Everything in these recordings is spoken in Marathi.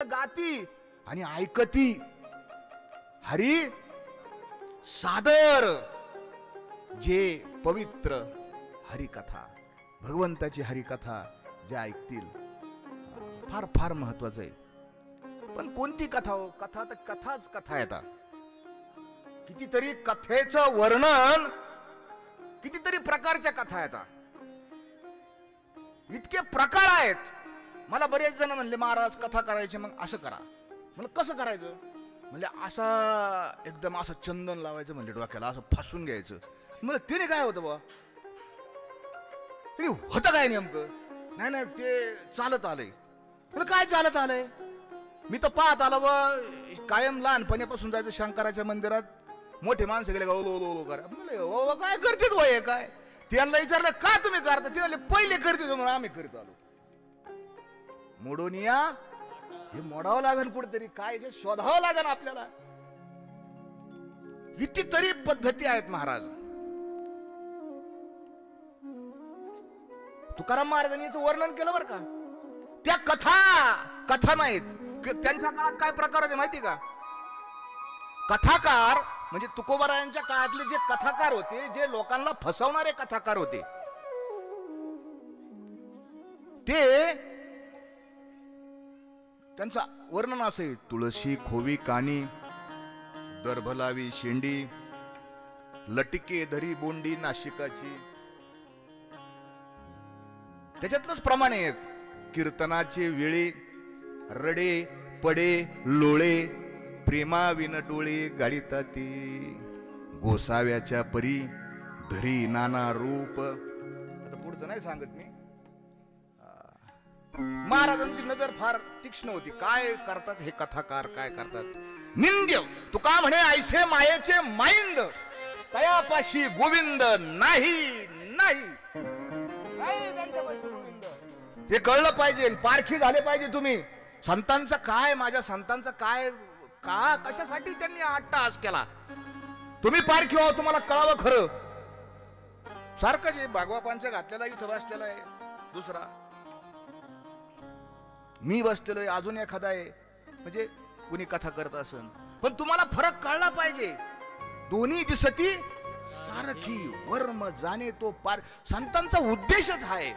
गाती आणि ऐकती हरी सादर जे पवित्र हरिकथा, भगवंताची हरिकथा जे ऐकतील फार फार महत्वाचं आहे. पण कोणती कथा हो? कथा तर कथाच कथा येतात. कितीतरी कथेचं वर्णन, कितीतरी प्रकारच्या कथा येतात. इतके प्रकार आहेत. मला बरेच जण म्हणले महाराज कथा करायची, मग असं करा. म्हणलं कसं करायचं? म्हणजे असा एकदम असं चंदन लावायचं म्हणजे डोक्याला, असं फासून घ्यायचं. मला तिने काय होतं बा, तिने होतं काय नेमकं? नाही नाही ते चालत आलंय. म्हणजे काय चालत आलंय? मी तर पाहत आलो बा, कायम लहानपणापासून जायचं शंकराच्या मंदिरात. मोठे माणसं गेले का ओ करा. म्हणले काय करतेच वय काय? त्यांना विचारलं का तुम्ही करता? ते म्हणले पहिले करते म्हणून आम्ही करीत आलो. मोडून या, हे मोडावं लागेल कुठेतरी, काय जे शोधावं लागेल आपल्याला. कितीतरी पद्धती आहेत महाराज. तुकाराम महाराजांनी याचं वर्णन केलं बरं का. त्या कथा नाहीत. त्यांच्या काळात काय प्रकार होते माहिती का? कथाकार म्हणजे तुकोबारायांच्या काळातले जे कथाकार होते, जे लोकांना फसवणारे कथाकार होते, ते त्यांचा वर्णन असे: तुळशी खोवी कानी, दर्भलावी शेंडी, लटके धरी बोंडी नाशिकाची. त्याच्यातलंच प्रमाण आहेत. कीर्तनाचे वेळे रडे पडे लोळे, प्रेमा विन डोळे गाळीताती, गोसाव्याच्या परी धरी नाना रूप. आता पुढचं नाही सांगत मी. महाराजांची नजर फार तीक्ष्ण होती. काय करतात हे कथाकार, काय करतात? निंद्य तुका म्हणे ऐसे मायेचे माइंद, तयापाशी गोविंद नाही नाही नाही त्यांच्यापाशी गोविंद. ते कळलं पाहिजे. पारखी झाले पाहिजे तुम्ही. संतांचं काय, माझ्या संतांचं काय, का कशासाठी त्यांनी अट्टहास केला, तुम्ही पारखी व्हा, तुम्हाला कळावं खरं. सारखं जे भागवापांचं घातलेला इथं बसलेला आहे, दुसरा मी बसलेलो आहे, अजून एखादा आहे, म्हणजे कुणी कथा करत असन. पण तुम्हाला फरक कळला पाहिजे. दोन्ही दिसती सारखी वर्म जाणे तो पार. संतांचा उद्देशच आहे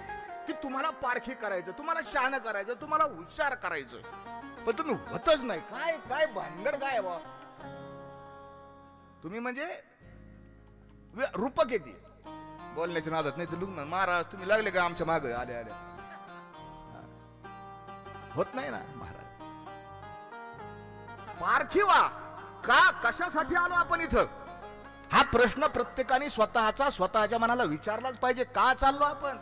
की तुम्हाला पारखी करायचं, तुम्हाला शहाणं करायचं, तुम्हाला हुशार करायचं. पण तुम्ही होतच नाही. काय काय भानगड काय बा तुम्ही, म्हणजे रूपक येते बोलण्याच्या नादात. नाही तर लुग्न महाराज तुम्ही लागले का आमच्या मागे आले आले, होत नाही ना महाराज. पारखीवा का, कशासाठी आलो आपण इथं, हा प्रश्न प्रत्येकाने स्वतःच्या मनाला विचारलाच पाहिजे. का चाललो आपण?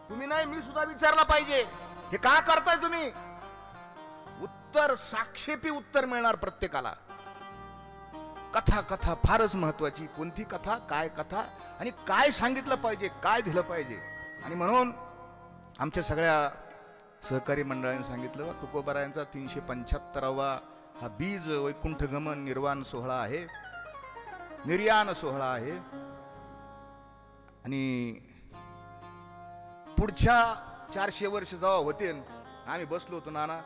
तुम्ही नाही, मी सुद्धा विचारला पाहिजे. हे का करताय तुम्ही? उत्तर, साक्षेपी उत्तर मिळणार प्रत्येकाला. कथा फारच महत्वाची. कोणती कथा, काय कथा, आणि काय सांगितलं पाहिजे, काय दिलं पाहिजे. आणि म्हणून आमच्या सगळ्या सहकारी मंडळाने सांगितलं, तुकोबारायांचा 375वा हा बीज वैकुंठ गमन निर्वाण सोहळा आहे, निर्याण सोहळा आहे. आणि पुढच्या 400 वर्ष जेव्हा होते, आम्ही बसलो होतो नाना,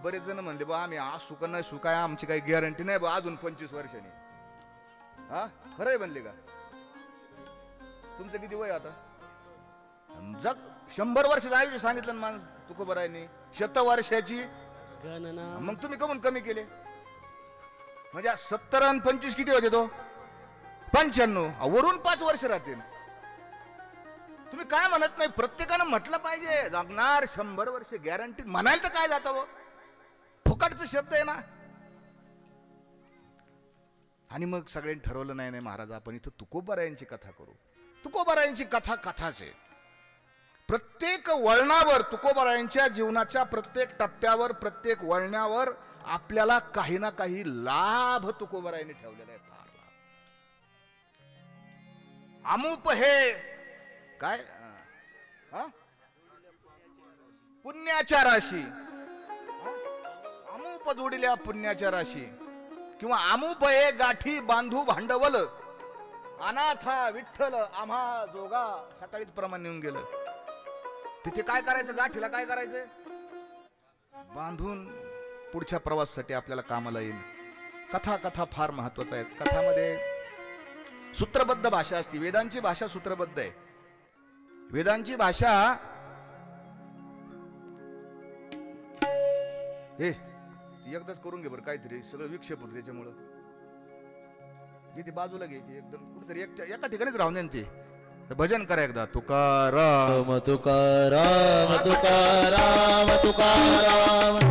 बरेच जण म्हणले बा आम्ही आज सुका नाही सुकाय, आमची काही गॅरंटी नाही बा अजून 25 वर्षांनी. हा खरंय म्हणले का? तुमचं किती वय आता? जग 100 वर्षाचं आयुष्य सांगितलं माणूस तुकोबारायांनी, 100 वर्षाची गणना. मग तुम्ही कमून कमी केले? म्हणजे 70 आणि 25 किती होते तो? 95. वरून 5 वर्ष राहतील. तुम्ही काय म्हणत नाही? प्रत्येकानं म्हटलं पाहिजे जगणार 100 वर्ष गॅरंटी. म्हणायला तर काय जातं, फुकटचा शब्द आहे ना. आणि मग सगळ्यांनी ठरवलं नाही नाही महाराज आपण इथं तुकोबारायांची कथा करू. तुकोबारायांची कथा कथाच आहे. प्रत्येक वळणावर, तुकोबारायांच्या जीवनाच्या प्रत्येक टप्प्यावर, प्रत्येक वळणावर आपल्याला काही ना काही लाभ तुकोबारायांनी ठेवलेला आहे. फार लाभ. अमुप हे काय, पुण्याच्या राशी, अमुप जोडल्या पुण्याच्या राशी, किंवा अमुप हे गाठी बांधू भांडवल, अनाथा विठ्ठल आम्हा जोगा. सकाळीच प्रमाण येऊन गेलं. तिथे काय करायचं? गाठीला काय करायचं? बांधून पुढच्या प्रवासासाठी आपल्याला कामाला येईल. कथा कथा फार महत्वाच्या आहेत. कथामध्ये सूत्रबद्ध भाषा असते. वेदांची भाषा सूत्रबद्ध आहे. वेदांची भाषा हे एकदाच करून घे बरं, काहीतरी सगळं विक्षेप होतं त्याच्यामुळं. ती बाजूला घ्यायची एकदम, कुठेतरी एका ठिकाणीच राहून दे. ते भजन करा एकदा. तुकाराम तुकाराम तुकाराम तुकाराम तुकाराम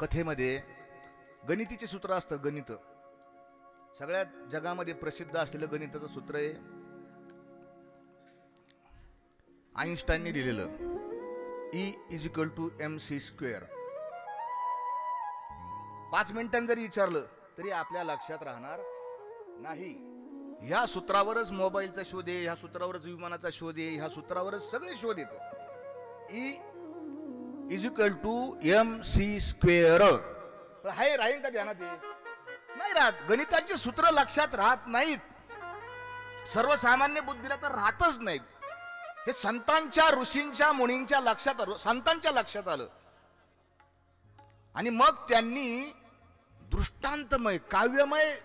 कथेमध्ये गणितीचे सूत्र असतं. गणित सगळ्यात जगामध्ये प्रसिद्ध असलेलं गणिताचं सूत्र आहे आईन्स्टाईनने दिलेलं, E=mc². 5 मिनिटांनी जरी विचारलं तरी आपल्या लक्षात राहणार नाही. ह्या सूत्रावरच मोबाईलचा शोध आहे, ह्या सूत्रावरच विमानाचा शोध आहे, ह्या सूत्रावरच सगळे शोध येतं. E=mc². हाय राहील का ध्यानात? नाही राहत. गणिताची सूत्र लक्षात राहत नाहीत. सर्वसामान्य बुद्धीला तर राहतच नाहीत. हे संतांच्या, ऋषींच्या, मुनींच्या लक्षात, संतांच्या लक्षात आलं आणि मग त्यांनी दृष्टांतमय, काव्यमय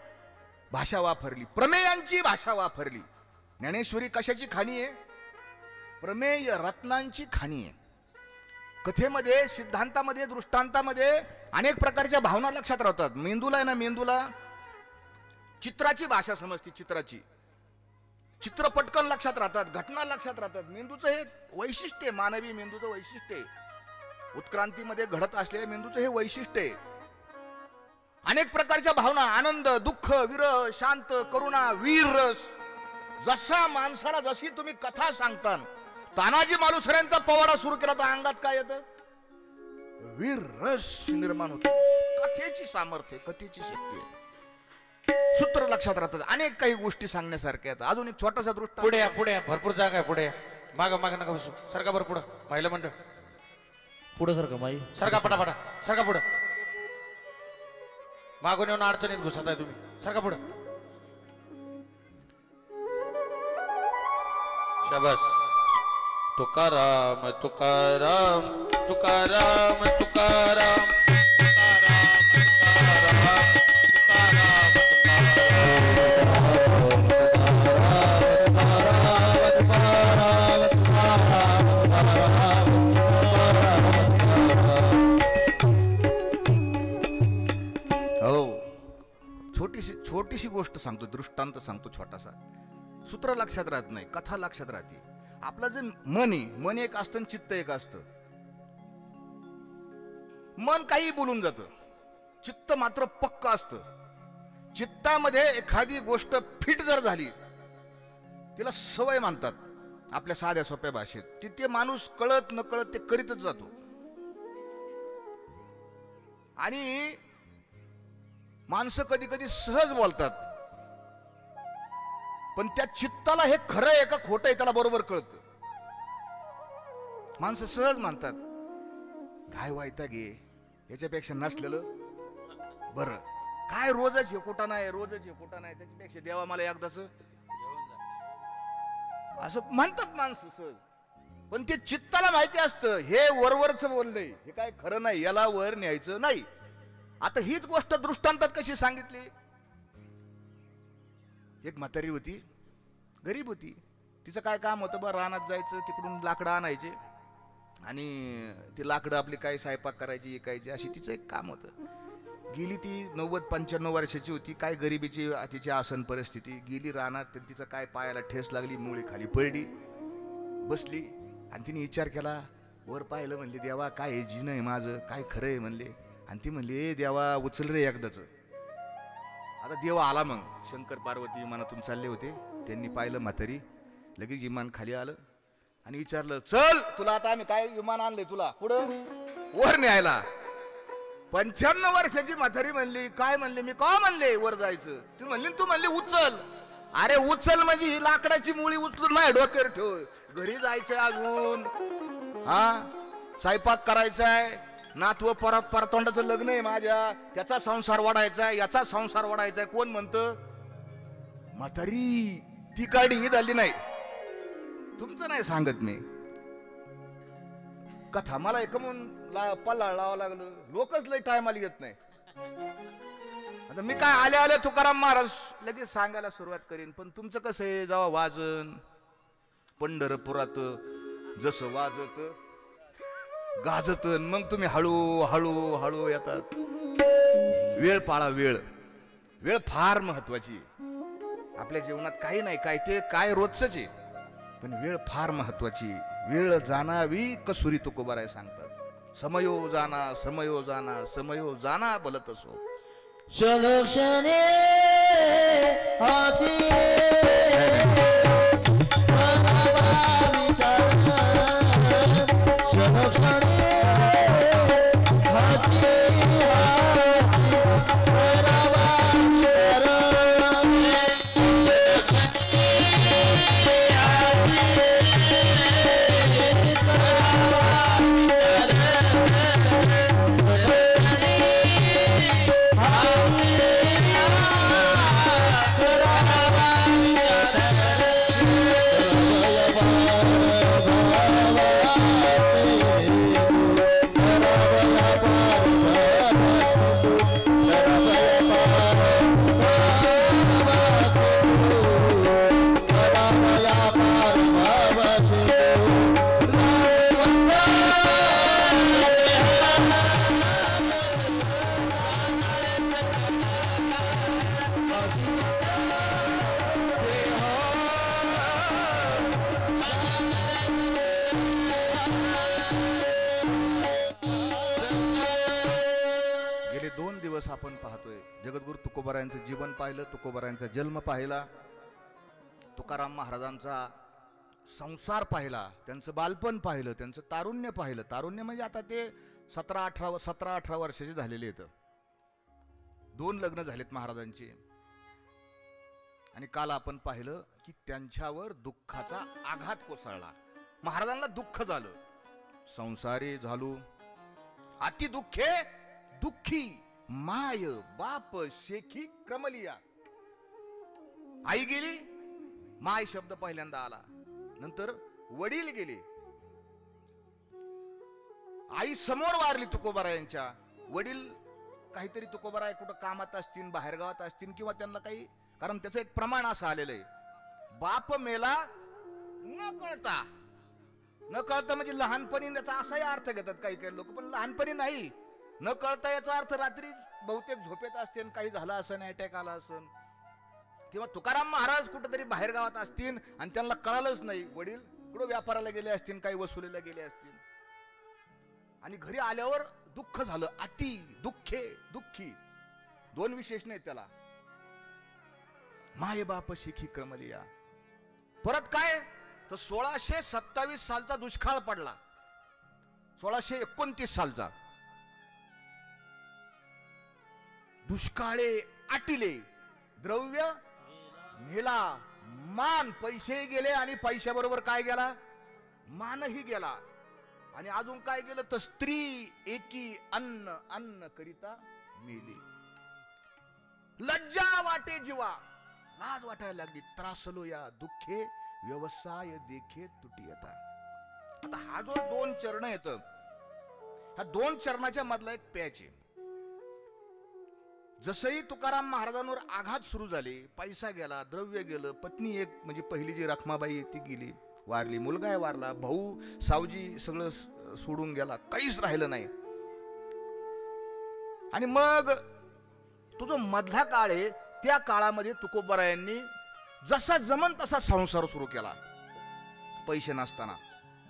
भाषा वापरली, प्रमेयांची भाषा वापरली. ज्ञानेश्वरी कशाची खाणी आहे? प्रमेय रत्नांची खाणी आहे. कथेमध्ये, सिद्धांतामध्ये, दृष्टांतामध्ये अनेक प्रकारच्या भावना लक्षात राहतात. मेंदूला आहे ना, मेंदूला चित्राची भाषा समजते. चित्र पटकन लक्षात राहतात, घटना लक्षात राहतात. मेंदूचं हे वैशिष्ट्य आहे, मानवी मेंदूचं वैशिष्ट्य आहे. उत्क्रांतीमध्ये घडत असलेल्या मेंदूचं हे वैशिष्ट्य आहे. अनेक प्रकारच्या भावना, आनंद, दुःख, विरह, शांत, करुणा, वीर रस. जसा माणसाला जशी तुम्ही कथा सांगता, तानाजी मालुसऱ्यांचा पवाडा सुरू केला तर अंगात काय येतं? वीर रस निर्माण होतो. कथेची सामर्थ्य, कथेची शक्ती आहे. सूत्र लक्षात राहतात. अनेक काही गोष्टी सांगण्यासारख्या आहेत. अजून एक छोटासा दृष्टांत. पुढे या, पुढे या, भरपूर जागा आहे. पुढे या, माग माग नका बसू. सरका बरं पुढं. महिला मंडळ पुढे सरका माई, सरका पटापटा, सरका पुढं. मागून येऊन अडचणीत घुसत आहे तुम्ही. सरका पुढं. शाबास. तुकाराम तुकाराम तुकाराम तुकाराम छोटीशी गोष्ट सांगतो, दृष्टांत सांगतो छोटासा. सूत्र लक्षात राहत नाही, कथा लक्षात राहते. आपलं जे मन आहे, मन एक असतं आणि चित्त एक असतं. मन काही बोलून जातं, चित्त मात्र पक्क असतं. चित्तामध्ये एखादी गोष्ट फिट जर झाली, तिला सवय मानतात आपल्या साध्या सोप्या भाषेत. ते माणूस कळत न कळत ते करीतच जातो. आणि माणसं कधी कधी सहज बोलतात, पण त्या चित्ताला हे खरं आहे का खोटं आहे त्याला बरोबर कळतं. माणसं सहज मानतात, काय व्हायता गे, याच्यापेक्षा नसलेलं बरं. काय रोजच हे कुठं नाही, रोजच हे कुठं नाही, त्याच्यापेक्षा देवा मला एकदाच, असं म्हणतात माणसं सहज. पण ते चित्ताला माहिती असतं हे वरवरच बोललंय, हे काय खरं नाही, याला वर न्यायचं नाही. आता हीच गोष्ट दृष्टांतात कशी सांगितली. एक म्हातारी होती, गरीब होती, तिचं काय काम होतं बा, रानात जायचं, तिकडून लाकडं आणायचे आणि ती लाकडं आपली काय स्वयंपाक करायची, ऐकायची, अशी तिचं एक काम होतं. गेली ती 90-95 वर्षाची होती, काय गरिबीची तिची आसन परिस्थिती. गेली रानात, तर तिचं काय पायाला ठेस लागली, मुळी खाली पडली, बसली आणि तिने विचार केला, वर पाहिलं, म्हणले देवा काय हे जीन आहे माझं, काय खरं आहे म्हणले. आणि ती म्हणली ए देवा उचल रे एकदाच. आता देव आला. मग शंकर पार्वती विमानातून चालले होते, त्यांनी पाहिलं म्हातारी, लगेच विमान खाली आलं आणि विचारलं, चल तुला आता आम्ही काय विमान आणलंय तुला पुढं वर न्यायला. 95 वर्षाची म्हातारी म्हणली, काय म्हणले, मी का म्हणले वर जायचं. ती म्हणली, तू म्हणली उचल. अरे उचल म्हणजे ही लाकडाची मुळी उचलून माझ्या डोक्यावर ठेव, घरी जायचंय अजून, हा स्वयंपाक करायचाय, नातव परतोंडाचं लग्न आहे माझ्या, त्याचा संसार वाढायचा, याचा संसार वाढायचा. कोण म्हणतं? म्हातारी. ती काडी ही झाली नाही, तुमचं नाही सांगत मी कथा, मला एक म्हणून पल्ला लावावं लागलं, लोकच लय टायमाला येत नाही. आता मी काय आले आले तुकाराम महाराज लगेच सांगायला सुरुवात करीन. पण तुमचं कसं आहे, जेव्हा वाजन पंढरपुरात जसं वाजत गाजत, मग तुम्ही हळू हळू हळू येतात. वेळ पाळा, वेळ, वेळ फार महत्वाची आपल्या जीवनात. काही नाही काय ते काय रोजच आहे, पण वेळ फार महत्वाची. वेळ जाणावी कसुरी तुकोबाराय सांगतात, समयो जाना समयो जाना समयो जाना बोलत असो. क्षणे आपण पाहतोय. जगद्गुरु तुकोबारायांचं जीवन पाहिलं, तुकोबारायांचा जन्म पाहिला, तुकाराम महाराजांचा संसार पाहिला, त्यांचं बालपण पाहिलं, त्यांचं तारुण्य पाहिलं. तारुण्य म्हणजे आता ते 17-18 वर्षाचे झालेले आहेत. 2 लग्न झालेत महाराजांचे. आणि काल आपण पाहिलं की त्यांच्यावर दुःखाचा आघात कोसळला. महाराजांना दुःख झालं, संसारी झालो अति दुःखे दुःखी माय बाप शेखी क्रमलिया. आई गेली, माय शब्द पहिल्यांदा आला, नंतर वडील गेले. आई समोर वारली तुकोबारायांच्या. वडील काहीतरी तुकोबाराय कुठं कामात असतील, बाहेर गावात असतील, किंवा त्यांना काही, कारण त्याचं एक प्रमाण असं आलेलं आहे, बाप मेला न कळता. न कळता म्हणजे लहानपणी त्याचा असाही अर्थ घेतात काही काही लोक, पण लहानपणी नाही. न कळता याचा अर्थ रात्री बहुतेक झोपेत असतील, काही झालं असेल, अटॅक आला असेल, किंवा तुकाराम महाराज कुठेतरी बाहेर गावात असतील आणि त्यांना कळालंच नाही. वडील कुठं व्यापाराला गेले असतील, काही वसुलीला गेले असतील, आणि घरी आल्यावर दुःख झालं. अति दुःखे दुःखी, 2 विशेषण आहेत त्याला. माय बाप शिखी क्रमलिया. परत काय तर 1627 सालचा दुष्काळ पडला. 1629 सालचा दुष्काळे आटिले, द्रव्य नेला, मान, पैसे गेले, आणि पैशाबरोबर काय गेला, मानही गेला. आणि अजून काय गेलं तर स्त्री एकी अन्न अन्न करिता मेली. लज्जा वाटे जीवा, लाज वाटायला लागली. त्रासलो या दुःखे व्यवसाय देखे तुटी येता. आता हा जो 2 चरण येत, ह्या 2 चरणाच्या मधला एक पॅच आहे. जसंही तुकाराम महाराजांवर आघात सुरू झाले, पैसा गेला, द्रव्य गेलं, पत्नी एक म्हणजे पहिली जी रखमाबाई ती गेली, वारली, मुलगा वारला, भाऊ सावजी सगळं सोडून गेला, काहीच राहिलं नाही. आणि मग तो जो मधला काळ आहे त्या काळामध्ये तुकोबारायांनी जसा जमन तसा संसार सुरू केला पैसे नसताना.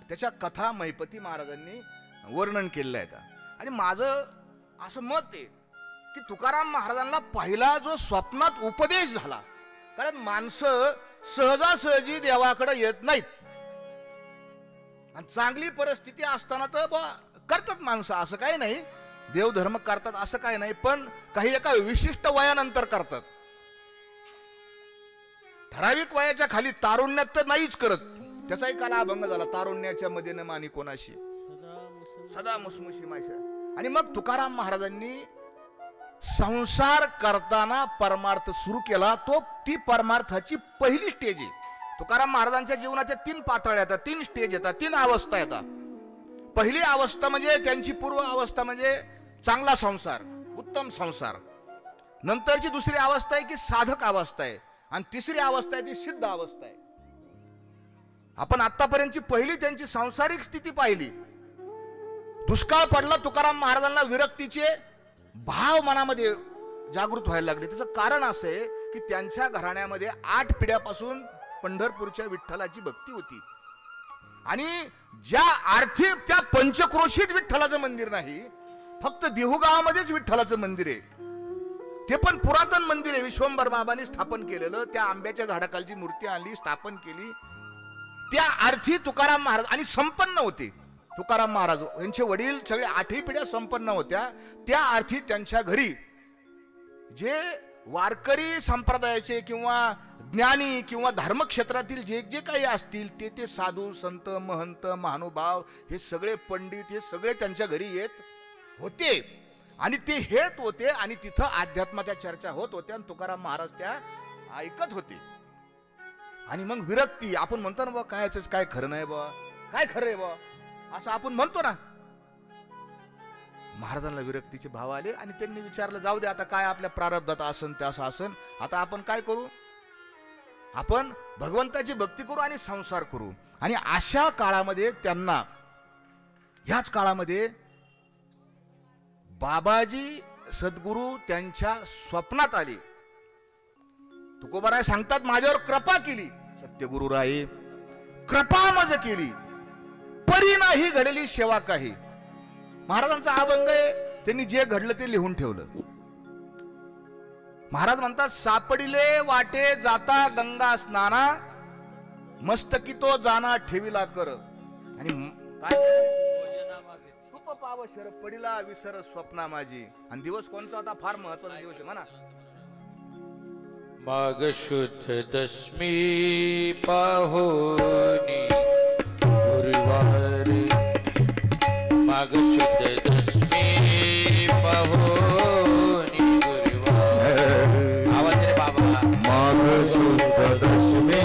त्याच्या कथा महिपती महाराजांनी वर्णन केलेलं आहे. आणि माझं असं मत आहे की तुकाराम महाराजांना पहिला जो स्वप्नात उपदेश झाला, कारण माणसं सहजासहजी देवाकडे येत नाहीत आणि चांगली परिस्थिती असताना तर करतात माणसं, असं काही नाही, देवधर्म करतात असं काही नाही, पण काही एका विशिष्ट वयानंतर करतात. ठराविक वयाच्या खाली तारुण्यात तर नाहीच करत. त्याचाही काल अभंग झाला, तारुण्याच्या मध्ये न मानी कोणाशी सदा मुसमुशी मायसा. आणि मग तुकाराम महाराजांनी संसार करताना परमार्थ सुरू केला. ती परमार्थाची पहिली स्टेज आहे. तुकाराम महाराजांच्या जीवनाच्या 3 पातळ्या येतात, 3 स्टेज येतात, 3 अवस्था येतात. पहिली अवस्था म्हणजे त्यांची पूर्व अवस्था म्हणजे चांगला संसार, उत्तम संसार. नंतरची दुसरी अवस्था आहे की साधक अवस्था आहे, आणि तिसरी अवस्था आहे ती सिद्ध अवस्था आहे. आपण आतापर्यंतची पहिली त्यांची सांसारिक स्थिती पाहिली. दुष्काळ पडला, तुकाराम महाराजांना विरक्तीचे भाव मनामध्ये जागृत व्हायला लागले. त्याचं कारण असं आहे की त्यांच्या घराण्यामध्ये 8 पिढ्यापासून पंढरपूरच्या विठ्ठलाची भक्ती होती. आणि ज्या आर्थिक त्या पंचक्रोशीत विठ्ठलाचं मंदिर नाही, फक्त देहुगावामध्येच विठ्ठलाचं मंदिर आहे. ते पण पुरातन मंदिर आहे, विश्वंभर बाबांनी स्थापन केलेलं. त्या आंब्याच्या झाडाखालची मूर्ती आणली, स्थापन केली. त्या अर्थी तुकाराम महाराज आणि संपन्न होते. तुकाराम महाराज यांचे वडील सगळे 8ही पिढ्या संपन्न होत्या. त्या अर्थी त्यांच्या घरी जे वारकरी संप्रदायाचे किंवा ज्ञानी किंवा धर्मक्षेत्रातील जे जे काही असतील ते साधू संत महंत महानुभाव हे सगळे पंडित हे सगळे त्यांच्या घरी येत होते. आणि ते हेत होते आणि तिथं अध्यात्माच्या चर्चा होत होत्या आणि तुकाराम महाराज त्या ऐकत होते. आणि मग विरक्ती, आपण म्हणतो ना बा कायच काय खरं नाही बा, काय खरं आहे बा असं आपण म्हणतो ना. महाराजांना विरक्तीचे भाव आले आणि त्यांनी विचारलं, जाऊ दे आता काय आपल्या प्रारब्धात आसन ते असं आसन, आता आपण काय करू, आपण भगवंताची भक्ती करू आणि संसार करू. आणि अशा काळामध्ये त्यांना, ह्याच काळामध्ये बाबाजी सद्गुरू त्यांच्या स्वप्नात आले. तुकोबाराय सांगतात, माझ्यावर कृपा केली सत्यगुरु राये, कृपा मज केली परी नाही घडली सेवा काही. महाराजांचा अभंग आहे, त्यांनी जे घडलं ते लिहून ठेवलं. महाराज म्हणतात, सापडिले वाटे जाता गंगा स्नाना, मस्तकी तो जाना ठेविला कर. आणि काय खूप पाव शर पडिला विसर स्वप्ना माझी. आणि दिवस कोणता होता, फार महत्वाचा दिवस आहे म्हणा. माघ शुद्ध दशमी पाहोनी गुरुवार, माघ शुद्ध दशमी पाहोनी गुरुवार. आवाज रे बाबा. माघ शुद्ध दशमी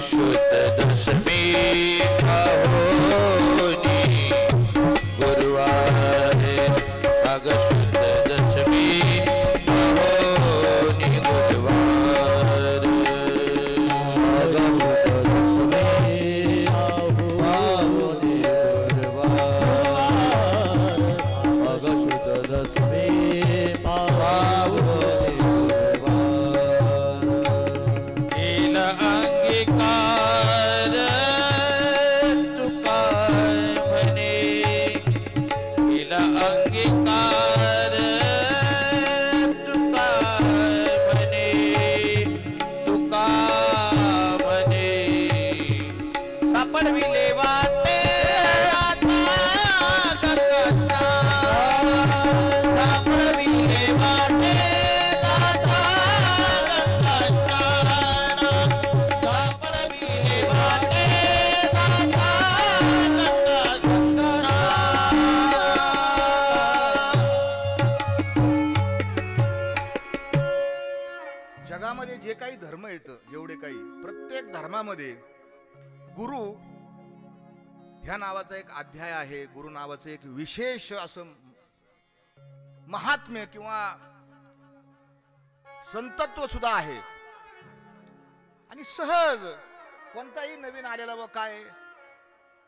शुद्ध दशमी पाहोनी गुरुवार, माघ शुद्ध जे काही धर्म येतं, जेवढे काही प्रत्येक धर्मामध्ये गुरु ह्या नावाचा एक अध्याय आहे, गुरु नावाचं एक विशेष असं महात्म्य किंवा संतत्व सुद्धा आहे. आणि सहज कोणताही नवीन आलेला व काय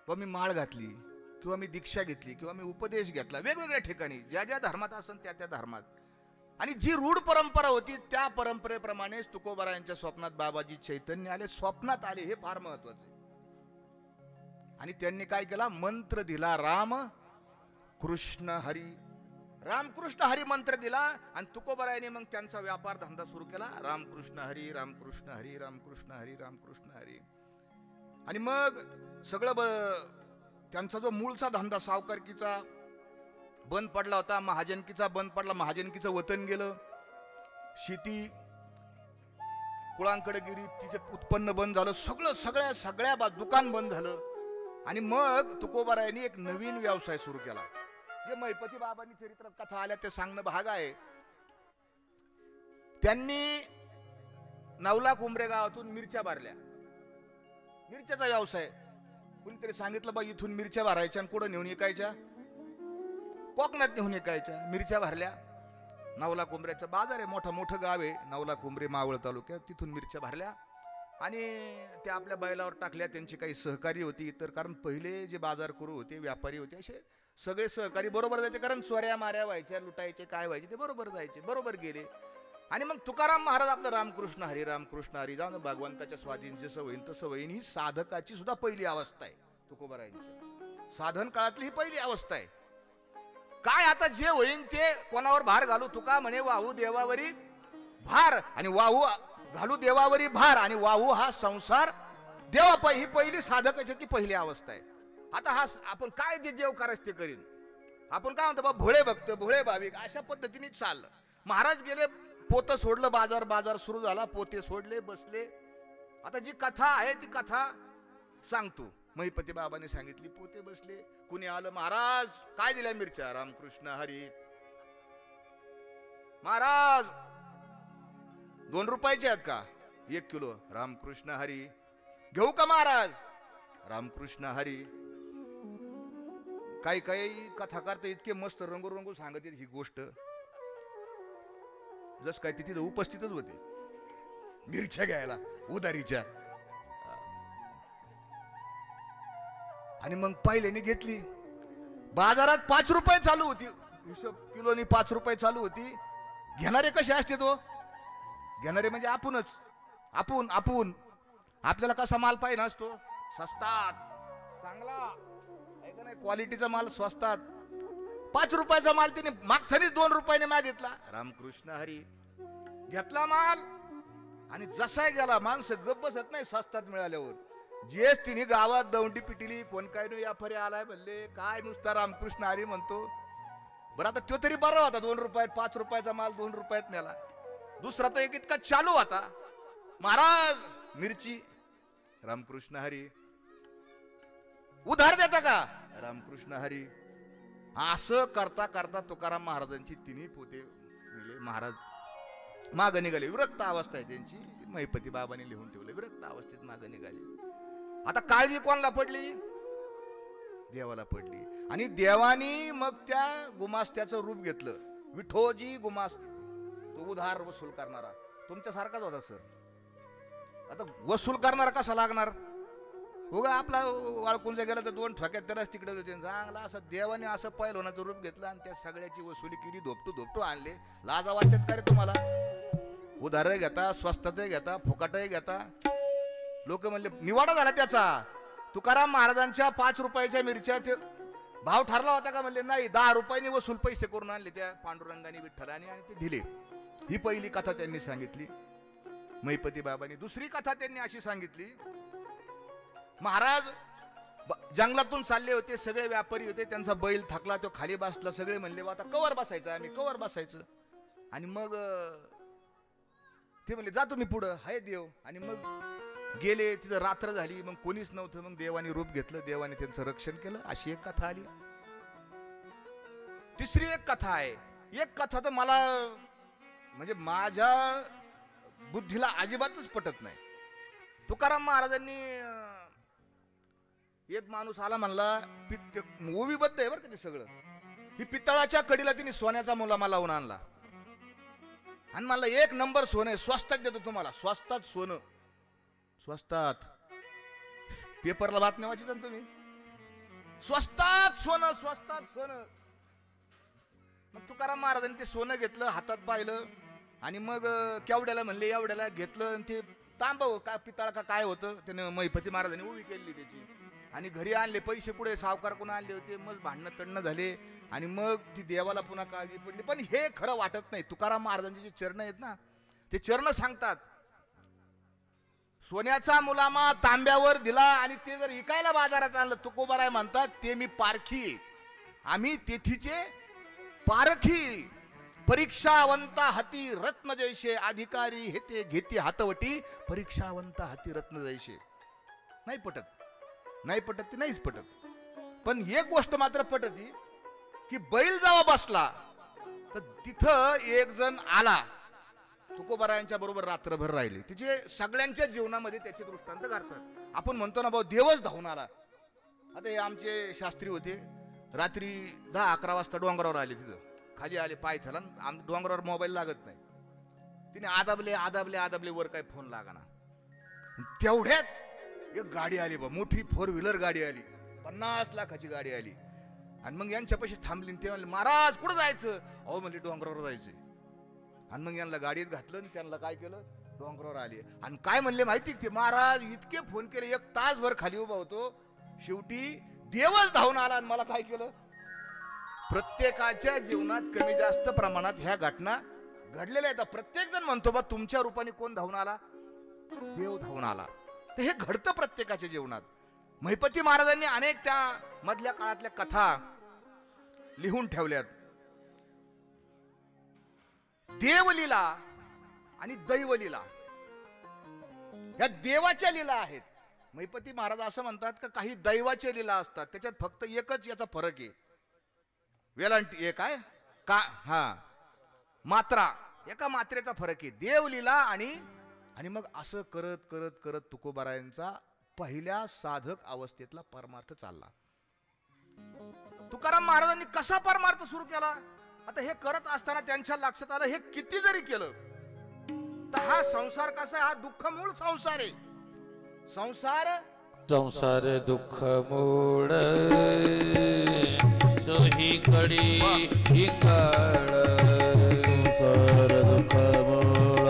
व मी माळ घातली किंवा मी दीक्षा घेतली किंवा मी उपदेश घेतला वेगवेगळ्या ठिकाणी, ज्या ज्या धर्मात असेल त्या त्या धर्मात, आणि जी रूढ परंपरा होती त्या परंपरेप्रमाणेच तुकोबारायांच्या स्वप्नात बाबाजी चैतन्य आले, स्वप्नात आले, हे फार महत्वाचे. आणि त्यांनी काय केला, मंत्र दिला, राम कृष्ण हरी, रामकृष्ण हरी मंत्र दिला. आणि तुकोबारायांनी मग त्यांचा व्यापार धंदा सुरू केला, रामकृष्ण हरी, रामकृष्ण हरी, रामकृष्ण हरी, रामकृष्ण हरी. आणि मग सगळं त्यांचा जो मूळचा धंदा सावकारकीचा बंद पडला होता, महाजनकीचा बंद पडला, महाजनकीचं वतन गेलं, शेती कुळांकडे गेली, तिचे उत्पन्न बंद झालं, सगळ्या दुकान बंद झालं. आणि मग तुकोबारायांनी एक नवीन व्यवसाय सुरू केला, जे महिपती बाबांनी चरित्रात कथा आल्या ते सांगणं भाग आहे. त्यांनी 9 लाख उमरे गावातून मिरच्या भरल्या, मिरच्याचा व्यवसाय. कुणीतरी सांगितलं बा इथून मिरच्या भरायच्या आणि कुठं नेऊन विकायच्या, कोकणात नेऊन विकायच्या. मिरच्या भरल्या, 9 लाख उमऱ्याचा बाजार आहे, मोठं गाव आहे 9 लाख उमरे, मावळ तालुक्यात. तिथून मिरच्या भरल्या आणि त्या आपल्या बैलावर टाकल्या. त्यांची काही सहकारी होती इतर, कारण पहिले जे बाजार करू होते, व्यापारी होते, असे सगळे सहकारी बरोबर जायचे, कारण चोऱ्या माऱ्या व्हायच्या, लुटायचे काय व्हायचे ते बरोबर जायचे, बरोबर गेले. आणि मग तुकाराम महाराज आपलं रामकृष्ण हरी, रामकृष्ण हरी, जाऊन भगवंताच्या स्वाधीन जसं होईन तसं होईन, ही साधकाची सुद्धा पहिली अवस्था आहे. तुकोबारायांची साधन काळातली ही पहिली अवस्था आहे. काय आता जे होईन ते कोणावर भार घालू, तुका म्हणे वाहू देवावरी भार, आणि वाहू घालू देवावरी भार, आणि वाहू हा संसार देवा, ही पहिली साधकाची ती पहिली अवस्था आहे. आता हा आपण काय जे जेव करायचं ते करीन, आपण काय म्हणतो बा भोळे भक्त, भोळे भाविक, अशा पद्धतीने चाललं. महाराज गेले, पोतं सोडलं, बाजार सुरू झाला, पोते सोडले, बसले. आता जी कथा आहे ती कथा सांगतो. महिपती बाबांनी सांगितली, पोते बसले, कुणी आलं, महाराज काय दिल्या मिरच्या, रामकृष्ण हरी. महाराज 2 रुपयाचे आहेत का, 1 किलो, रामकृष्ण हरी. घेऊ का महाराज, रामकृष्ण हरी. काही काही कथाकार इतके मस्त रंगू सांगत ही गोष्ट, जस काय तिथे उपस्थितच होते मिरच्या घ्यायला उदारीच्या. आणि मग पहिल्याने घेतली. बाजारात 5 रुपये चालू होती, हिशोब किलोनी 5 रुपये चालू होती. घेणारे कसे असते तो, घेणारे म्हणजे आपणच, आपण आपल्याला कसा माल पाहिजे असतो, स्वस्तात, चांगला क्वालिटीचा माल स्वस्तात. 5 रुपयाचा माल तिने मागतानीच 2 रुपयाने मागितला, रामकृष्ण हरी. घेतला माल आणि जसा गेला, माणसं गप्प बसत नाही स्वस्तात मिळाल्यावर. जेच तिने गावात दौंडी पिटिली, कोण काय नो या फरे आलाय म्हणले, काय नुसता रामकृष्ण हरी म्हणतो. बरं आता तो तरी बरा होता, 2 रुपयात 5 रुपयाचा माल 2 रुपयात नेला. दुसरा तर एक इतका चालू होता, महाराज मिरची, रामकृष्ण हरी. उधार देता का, रामकृष्ण हरी. असं करता करता तुकाराम महाराजांची तिन्ही पोते मिले. महाराज मागं निघाले, विरक्त अवस्था आहे त्यांची, महिपती बाबांनी लिहून ठेवले, विरक्त अवस्थेत मागं निघाले. आता काळजी कोणाला पडली, देवाला पडली. आणि देवानी मग त्या गुमास्त्याचं रूप घेतलं, विठोजी गुमास्त, तो उधार वसूल करणारा तुमच्यासारखाच होता सर. आता वसूल करणारा कसा लागणार, उगा आपला वाळकुंजा गेला तर 2 ठोक्यात त्यालाच तिकडे होते. चांगला असं देवाने असं पैलवानाचं रूप घेतलं आणि त्या सगळ्याची वसुली केली, धोपटू आणले. लाजा वाटतात का रे तुम्हाला, उधारही घेता, स्वस्तातही घेता, फुकटही घेता. लोक म्हणले, निवाडा झाला त्याचा. तुकाराम महाराजांच्या 5 रुपयाच्या मिरच्या ते भाव ठरला होता का, म्हणले नाही, 10 रुपयांनी वसूल पैसे करून आणले त्या पांडुरंगाने विठ्ठलाने आणि ते दिले. ही पहिली कथा त्यांनी सांगितली महिपती बाबांनी. दुसरी कथा त्यांनी अशी सांगितली, महाराज जंगलातून चालले होते, सगळे व्यापारी होते, त्यांचा बैल थकला, तो खाली बसला. सगळे म्हणले आता कवर बसायचं, आम्ही कवर बसायचं. आणि मग ते म्हणले जा तुम्ही पुढं, हाय देव. आणि मग गेले, तिथं रात्र झाली, मग कोणीच नव्हतं. मग देवाने रूप घेतलं, देवाने त्यांचं रक्षण केलं. अशी एक कथा आली. तिसरी एक कथा आहे. एक कथा तर मला म्हणजे माझ्या बुद्धीला अजिबातच पटत नाही. तुकाराम महाराजांनी एक माणूस आला म्हणला, ओवीबद्ध आहे बरं का ते सगळं, ही पितळाच्या कडीला तिने सोन्याचा मुलामा लावून आणला आणि म्हणला 1 नंबर सोनं आहे, स्वस्तात देतो तुम्हाला, स्वस्तात सोनं, स्वस्तात. पेपरला बातम्या वाचित ना तुम्ही, स्वस्तात सोनं, स्वस्तात सोनं. मग तुकाराम महाराजांनी ते सोनं घेतलं, हातात पाहिलं आणि मग केवढ्याला म्हणले, एवढ्याला घेतलं आणि ते तांब काय पितळ का काय होतं, त्याने महिपती महाराजांनी उभी केली त्याची आणि घरी आणले. पैसे पुढे सावकार कोण आणले होते, मग भांडणं तडणं झाले आणि मग ती देवाला पुन्हा काळजी पडली. पण हे खरं वाटत नाही. तुकाराम महाराजांचे जे चरण आहेत ना, ते चरण सांगतात सोन्याचा मुलामा तांब्यावर दिला आणि ते जर इकायला बाजारात आणलं, तुकोबाराय म्हणतात ते मी पारखी, आम्ही तेथीचे पारखी. परीक्षावंत हाती रत्न जैसे, अधिकारी हे ते घेती हातवटी, परीक्षावंत हाती रत्न जैसे. नाही पटत, नाही पटत, ते नाहीच पटत. पण एक गोष्ट मात्र पटती की बैल जेव्हा बसला तर तिथं एक जण आला, तुकोबारायांच्या बरोबर रात्रभर राहिले. तिचे सगळ्यांच्या जीवनामध्ये त्याचे दृष्टांत करतात. आपण म्हणतो ना भाऊ, देवच धावून आला. आता हे आमचे शास्त्री होते, रात्री 10-11 वाजता डोंगरावर आले, तिथं खाली आले, पाय झाला, डोंगरावर मोबाईल लागत नाही. तिने आदाबले आदाबले आदाबले, वर काय फोन लागाना. तेवढ्यात एक गाडी आली बा, मोठी 4 व्हीलर गाडी आली, 50 लाखाची गाडी आली आणि मग यांच्यापाशी थांबली. ते म्हणले, महाराज कुठं जायचं? अहो म्हणले, डोंगरावर जायचंय. आणि मग यांना गाडीत घातलं आणि त्यांना काय केलं, डोंगरावर आले. आणि काय म्हणले माहिती, ते महाराज इतके फोन केले, 1 तासभर खाली उभा होतो, शेवटी देवच धावून आला आणि मला काय केलं. प्रत्येकाच्या जीवनात कमी जास्त प्रमाणात ह्या घटना घडलेल्या आहेत. प्रत्येक जण म्हणतो बा तुमच्या रूपाने कोण धावून आला, देव धावून आला. तर हे घडतं प्रत्येकाच्या जीवनात. महिपती महाराजांनी अनेक त्या मधल्या काळातल्या कथा लिहून ठेवल्यात. देवलीला आणि दैवलीला या देवाच्या लीला आहेत. महिपती महाराज असं म्हणतात का काही दैवाच्या लीला असतात, त्याच्यात फक्त एकच याचा फरक आहे, वेलांटी एक आहे का, हा मात्रा, एका मात्रेचा फरक आहे. देवलीला आणि मग असं करत करत करत तुकोबारायांचा पहिल्या साधक अवस्थेतला परमार्थ चालला. तुकाराम महाराजांनी कसा परमार्थ सुरू केला, आता हे करत असताना त्यांच्या लक्षात आलं, हे किती जरी केलं तर हा संसार कसा आहे, हा दुःख मूळ संसार आहे. संसार दुःख मूळ सोही कडी हिंगाळ, संसार दुःख मूळ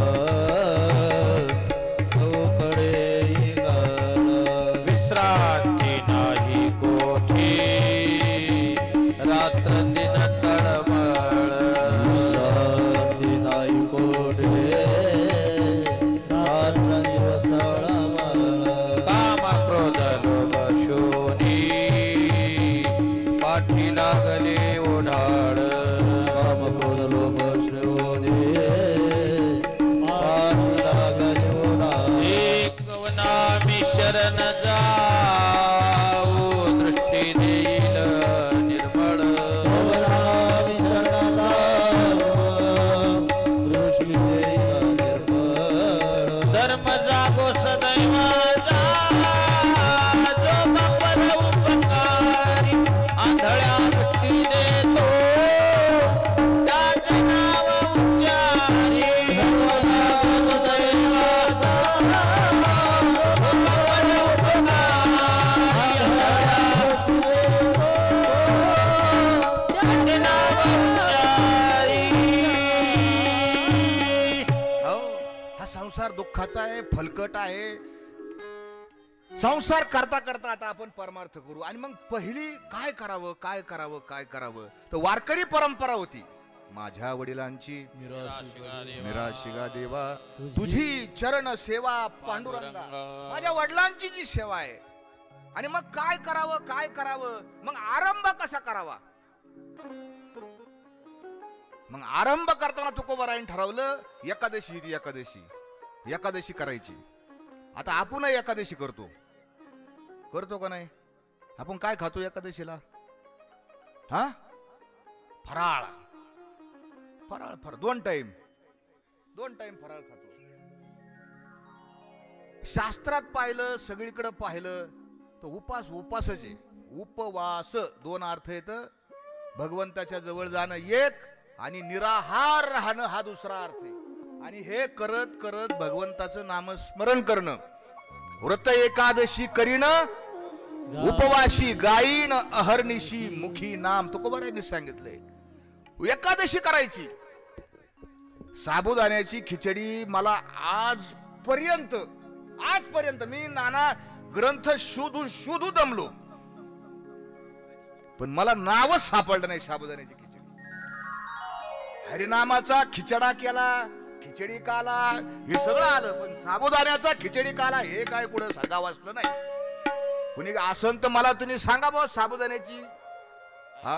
सोकडे हिंगाळ, विश्रांती नाही कोठी रात्र दिन तळमळ, विश्रांती नाही कोठे रात्र दिवस तळमळ, काम क्रोध लोभ शोनी पाठी लागले ओढाळ, काम क्रोध लोभ शोनी पाठी लागले ओढाळ, एक नामी शरण जाऊ दृष्टी देईल निर्मळ, भवनामी शरण जाऊ दृष्टी देईल निर्मळ, धर्म जागो सदैवाचा जो बापल उपकारी, आंधळ्या दृष्टी देतो त्याचे नाव उच्चारी, भगवान सदैवाचा जो बापल उपकारी, त्याचे नाव उच्चारी. हो, हा संसार दुःखाचा आहे, फलकट आहे. संसार करता करता आता आपण परमार्थ करू. आणि मग पहिली काय करावं काय करावं काय करावं, तर वारकरी परंपरा होती. माझ्या वडिलांची निराशिगा देवा, तुझी चरण सेवा पांडुरंगा, माझ्या वडिलांची जी सेवा आहे. आणि मग काय करावं काय करावं, मग आरंभ कसा करावा. मग आरंभ करताना तुकोबारायांनी ठरवलं, एकादशी ती एकादशी करायची. आता आपण एकादशी करतो का नाही, आपण काय खातो एकादशीला, हा फराळ. फराळ 2 टाइम फराळ खातो. शास्त्रात पाहिलं, सगळीकडे पाहिलं तर उपास उपासच आहे. उपवास दोन अर्थ येत. भगवंताच्या जवळ जाणं एक आणि निराहार राहणं हा दुसरा अर्थ आहे. आणि हे करत करत भगवंताचं नामस्मरण करणं. व्रत एकादशी करीनं, उपवाशी गायीन, अहर्निशी मुखी नाम. तुकोबारायांनी सांगितलंय एकादशी करायची. साबुदाण्याची खिचडी मला आजपर्यंत मी नाना ग्रंथ शोधू दमलो, पण मला नावच सापडलं नाही साबुदाण्याची खिचडी. हरिनामाचा खिचडा केला, खिचडी काला, हे सगळं आलं, पण साबुदाण्याचा खिचडी काला हे काय कुठं सांगावं असलं नाही. कुणी असं तर मला तुम्ही सांगा बा साबुदाण्याची. हा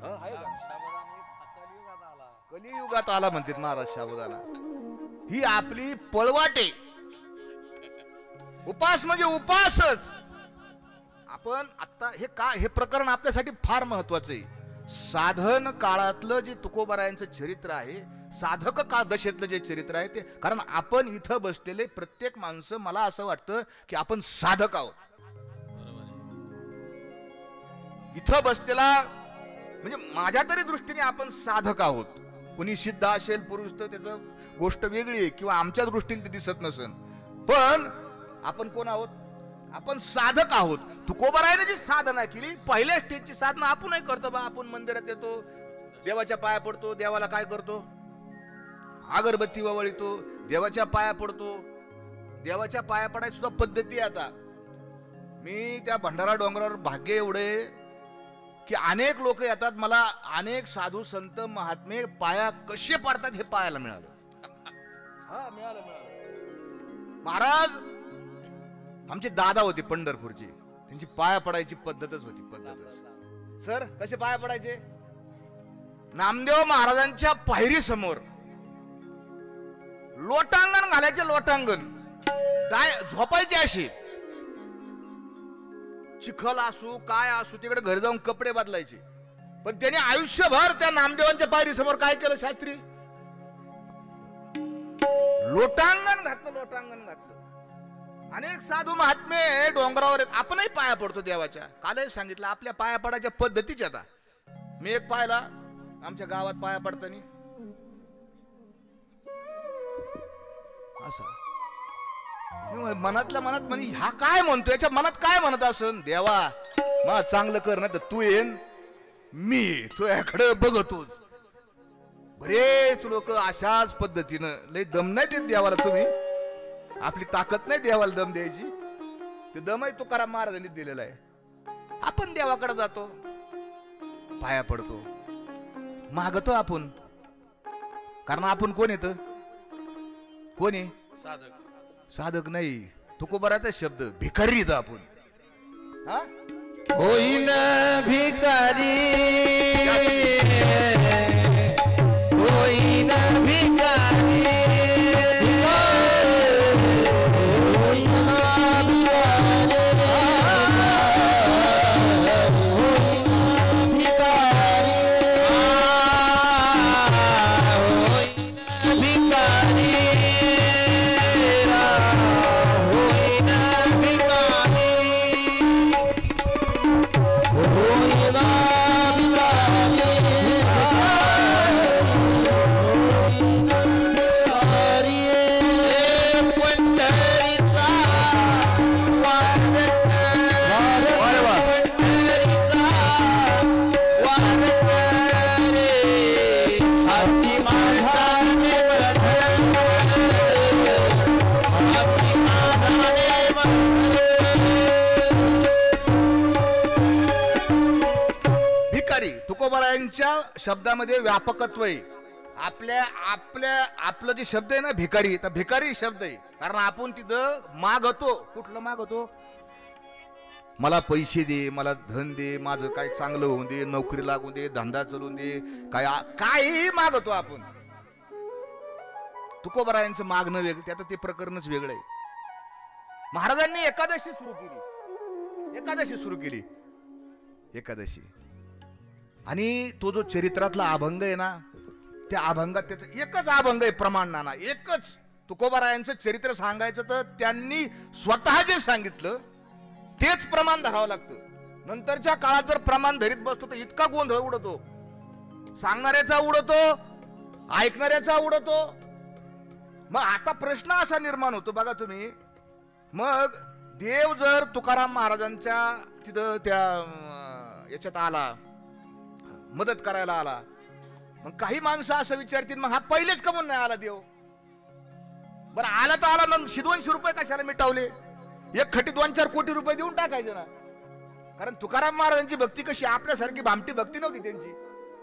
आहे का? कलियुगात आला म्हणतात महाराज साबुदाणा. ही आपली पळवाटे. उपास म्हणजे उपासच. आपण आता हे प्रकरण आपल्यासाठी फार महत्वाचं आहे. साधन काळातलं जे तुकोबारायांचं चरित्र आहे, साधक काळ दशेतलं जे चरित्र आहे ते, कारण आपण इथं बसलेले प्रत्येक माणसं, मला असं वाटतं की आपण साधक आहोत. इथं बसलेला म्हणजे माझ्या तरी दृष्टीने आपण साधक आहोत. कुणी सिद्ध असेल पुरुष तर त्याचं गोष्ट वेगळी आहे, किंवा आमच्या दृष्टीने ते दिसत नसेल, पण आपण कोण आहोत? आपण साधक आहोत. तुकोबारायाने जी साधना केली, पहिल्या स्टेजची साधना आपणही करतो बा. आपण मंदिरात येतो, देवाच्या पाया पडतो, देवाला काय करतो? अगरबत्ती वळतो, देवाच्या पाया पडतो. देवाच्या पाया पडायची सुद्धा पद्धती. आता मी त्या भंडारा डोंगरावर भाग्य एवढे की अनेक लोक येतात, मला अनेक साधू संत महात्मे पाया कसे पडतात हे पाहायला मिळालं. हा मिळालं. महाराज आमचे दादा होते पंढरपूरचे, त्यांची पाया पडायची पद्धतच होती. सर कसे पाया पडायचे? नामदेव महाराजांच्या पायरी समोर लोटांगण घालायचे. लोटांगण झोपायचे अशी. चिखल असू काय असू तिकडे घरी जाऊन कपडे बदलायचे. पण त्यांनी आयुष्यभर त्या नामदेवांच्या पायरी समोर काय केलं शास्त्री? लोटांगण घातलं. अनेक साधू महात्मे डोंगरावर आहेत, आपणही पाया पडतो देवाच्या. कालही सांगितलं आपल्या पाया पडायच्या पद्धतीच. आता मी एक पाहिला आमच्या गावात पाया पडताना असा, मनातल्या मनात म्हणे ह्या काय म्हणतो, याच्या मनात काय म्हणत असन? देवा मा चांगलं कर ना तर तू येन, मी तुझ्याकडे बघतोच. बरेच लोक अशाच पद्धतीनं लय दम नाही देत देवाला. तुम्ही आपली ताकद नाही देवाला दम द्यायची, ते दमही तुकाराम महाराजांनी दिलेला आहे. आपण देवाकडे जातो, पाया पडतो, मागतो आपण. कारण आपण कोण येत? कोण आहे? साधक नाही. तुकोबाराचा शब्द भिकारी येतो आपण. हा होईन भिकारी, होईन भिकारी, शब्दामध्ये व्यापकत्व आहे. आपलं जे शब्द आहे ना भिकारी, तर भिकारी शब्द आहे. कारण आपण तिथं मागतो. कुठलं मागतो? मला पैसे दे, मला धन दे, माझं काय चांगलं होऊन दे, नोकरी लागून दे, धंदा चालून दे, काही मागतो आपण. तुकोबारायांचं मागणं वेगळं, त्यात ते प्रकरणच वेगळं आहे. महाराजांनी एकादशी सुरू केली. एकादशी आणि तो जो चरित्रातला अभंग आहे ना, त्या अभंगात त्याचं एकच अभंग आहे, प्रमाण नाना एकच. तुकोबारायांचं चरित्र सांगायचं तर त्यांनी स्वतः जे सांगितलं तेच प्रमाण धरावं लागतं. नंतरच्या काळात जर प्रमाण धरीत बसतो तर इतका गोंधळ उडतो, सांगणाऱ्याचा उडतो, ऐकणाऱ्याचा उडतो. मग आता प्रश्न असा निर्माण होतो बघा तुम्ही, मग देव जर तुकाराम महाराजांच्या तिथं त्या याच्यात आला, मदत करायला आला, मग काही माणसं असं विचारतील मग हा पहिलेच का म्हणून नाही आला देव? बरं आला तर आला, मग 200 रुपये कशाला मिटावले? एक खटी 2-4 कोटी रुपये देऊन टाकायचे ना. कारण तुकाराम महाराजांची भक्ती कशी आपल्यासारखी भामटी भक्ती नव्हती,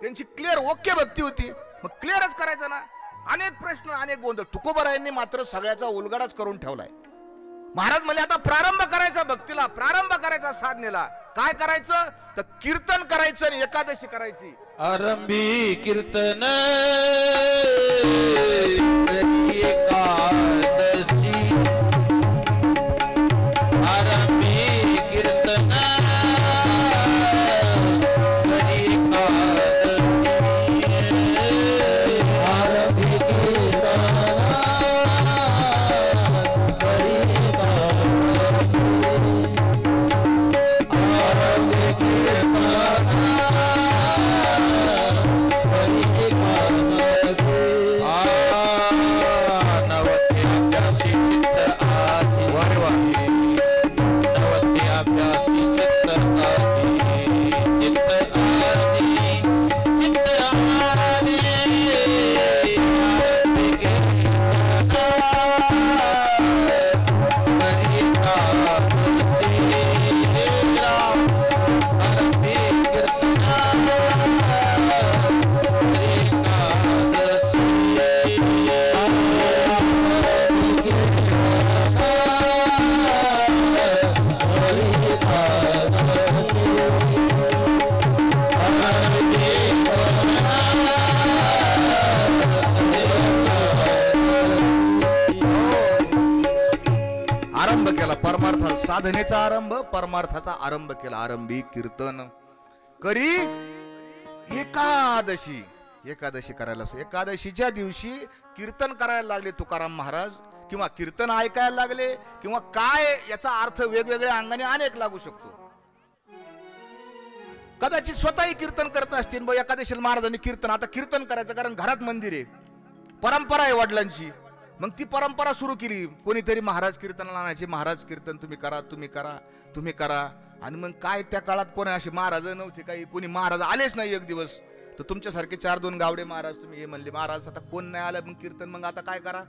त्यांची क्लिअर ओके भक्ती होती. मग क्लिअरच करायचं ना. अनेक प्रश्न, अनेक गोंधळ. तुकोबारायांनी मात्र सगळ्याचा उलगडाच करून ठेवलाय. महाराज म्हणले आता प्रारंभ करायचा भक्तीला, प्रारंभ करायचा साधनेला. काय करायचं तर कीर्तन करायचं आणि एकादशी करायची. आरंभी कीर्तन करी एकादशी, आरंभी कीर्तन करी एकादशी, आरंभी कीर्तन करी एकादशी, आरंभी कीर्तन साधनेचा आरंभ, परमार्थाचा आरंभ केला. आरंभी कीर्तन करी एकादशी. एकादशी करायला, एकादशीच्या दिवशी कीर्तन करायला लागले तुकाराम महाराज, किंवा कीर्तन ऐकायला लागले, किंवा काय याचा अर्थ वेगवेगळ्या अंगाने अनेक लागू शकतो. कदाचित स्वतःही कीर्तन करत असतील, एकादशीला महाराजांनी कीर्तन, आता कीर्तन करायचं कारण घरात मंदिर आहे, परंपरा आहे वडिलांची. मग ती परंपरा सुरू केली. कोणीतरी महाराज कीर्तनाला आणायचे, महाराज कीर्तन तुम्ही करा, तुम्ही करा, तुम्ही करा. आणि मग काय त्या काळात कोणी असे महाराज नव्हते, काही कोणी महाराज आलेच नाही एक दिवस. तर तुमच्यासारखे 4-2 गावडे महाराज तुम्ही हे म्हणले, महाराज आता कोण नाही आलं मग कीर्तन, मग आता काय करा,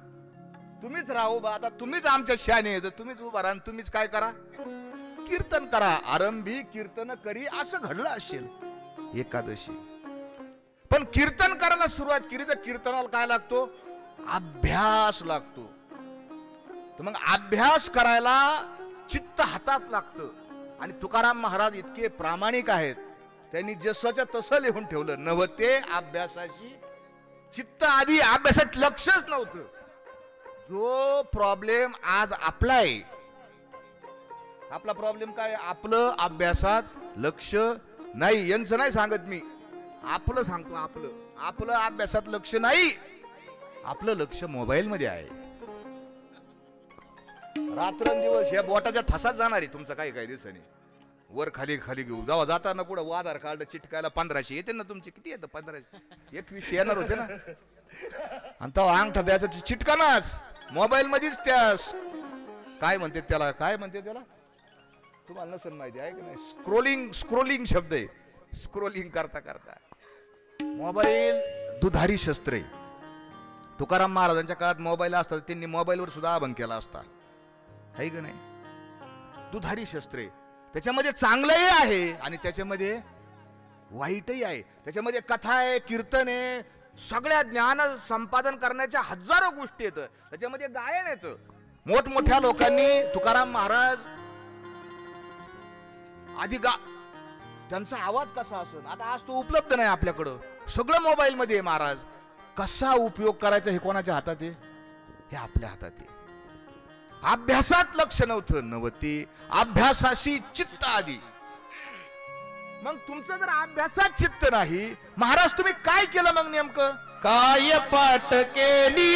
तुम्हीच राहा उभा, आता तुम्हीच आमच्या शाने, तुम्हीच उभा राहा, तुम्हीच काय करा, कीर्तन करा. आरंभी कीर्तन करी असं घडलं असेल एकादशी. पण कीर्तन करायला सुरुवात केली तर कीर्तनाला काय लागतो, अभ्यास लागतो. तर मग अभ्यास करायला चित्त हातात लागतं. आणि तुकाराम महाराज इतके प्रामाणिक आहेत, त्यांनी जसंच्या तसं लिहून ठेवलं, नव्हते अभ्यासाशी चित्त. आधी अभ्यासात लक्षच नव्हतं. जो प्रॉब्लेम आज आपला आहे, आपला प्रॉब्लेम काय, आपलं अभ्यासात लक्ष नाही. यांचं नाही सांगत मी, आपलं सांगतो. आपलं अभ्यासात लक्ष नाही, आपलं लक्ष मोबाईल मध्ये आहे. रात्रंदिवस या बोटाच्या ठसात जाणार आहे तुमचं काही दिवसांनी. वर खाली खाली घेऊ जावा, जाताना पुढे आधार कार्ड चिटकायला 1500 येते ना तुमचे. किती येतं? 1500 2100 येणार होते ना. आणि तो अंगठा द्यायचा चिटकानाच मोबाईल मध्येच. त्या काय म्हणते त्याला, काय म्हणते त्याला, तुम्हाला नसेल माहिती आहे की नाही. स्क्रोलिंग शब्द आहे. स्क्रोलिंग करता करता मोबाईल दुधारी शस्त्र आहे. तुकाराम महाराजांच्या काळात मोबाईल असतात, त्यांनी मोबाईलवर सुद्धा अभंग केला असता, है की नाही. दुधारी शस्त्र आहे. त्याच्यामध्ये चांगलंही आहे आणि त्याच्यामध्ये वाईटही आहे. त्याच्यामध्ये कथा आहे, कीर्तन आहे, सगळ्या ज्ञान संपादन करण्याच्या हजारो गोष्टी आहेत. त्याच्यामध्ये गायन येतं. मोठमोठ्या लोकांनी तुकाराम महाराज आधी त्यांचा आवाज कसा असेल, आता आज तो उपलब्ध नाही आपल्याकडं, सगळं मोबाईल मध्ये आहे. महाराज कसा उपयोग करायचा हे कोणाच्या हातात आहे, हे आपल्या हातात आहे. अभ्यासात लक्ष नव्हते, अभ्यासाशी चित्त आधी. मग तुमचं जर अभ्यासात चित्त नाही, महाराज तुम्ही काय केलं मग नेमकं, काय पाठ केली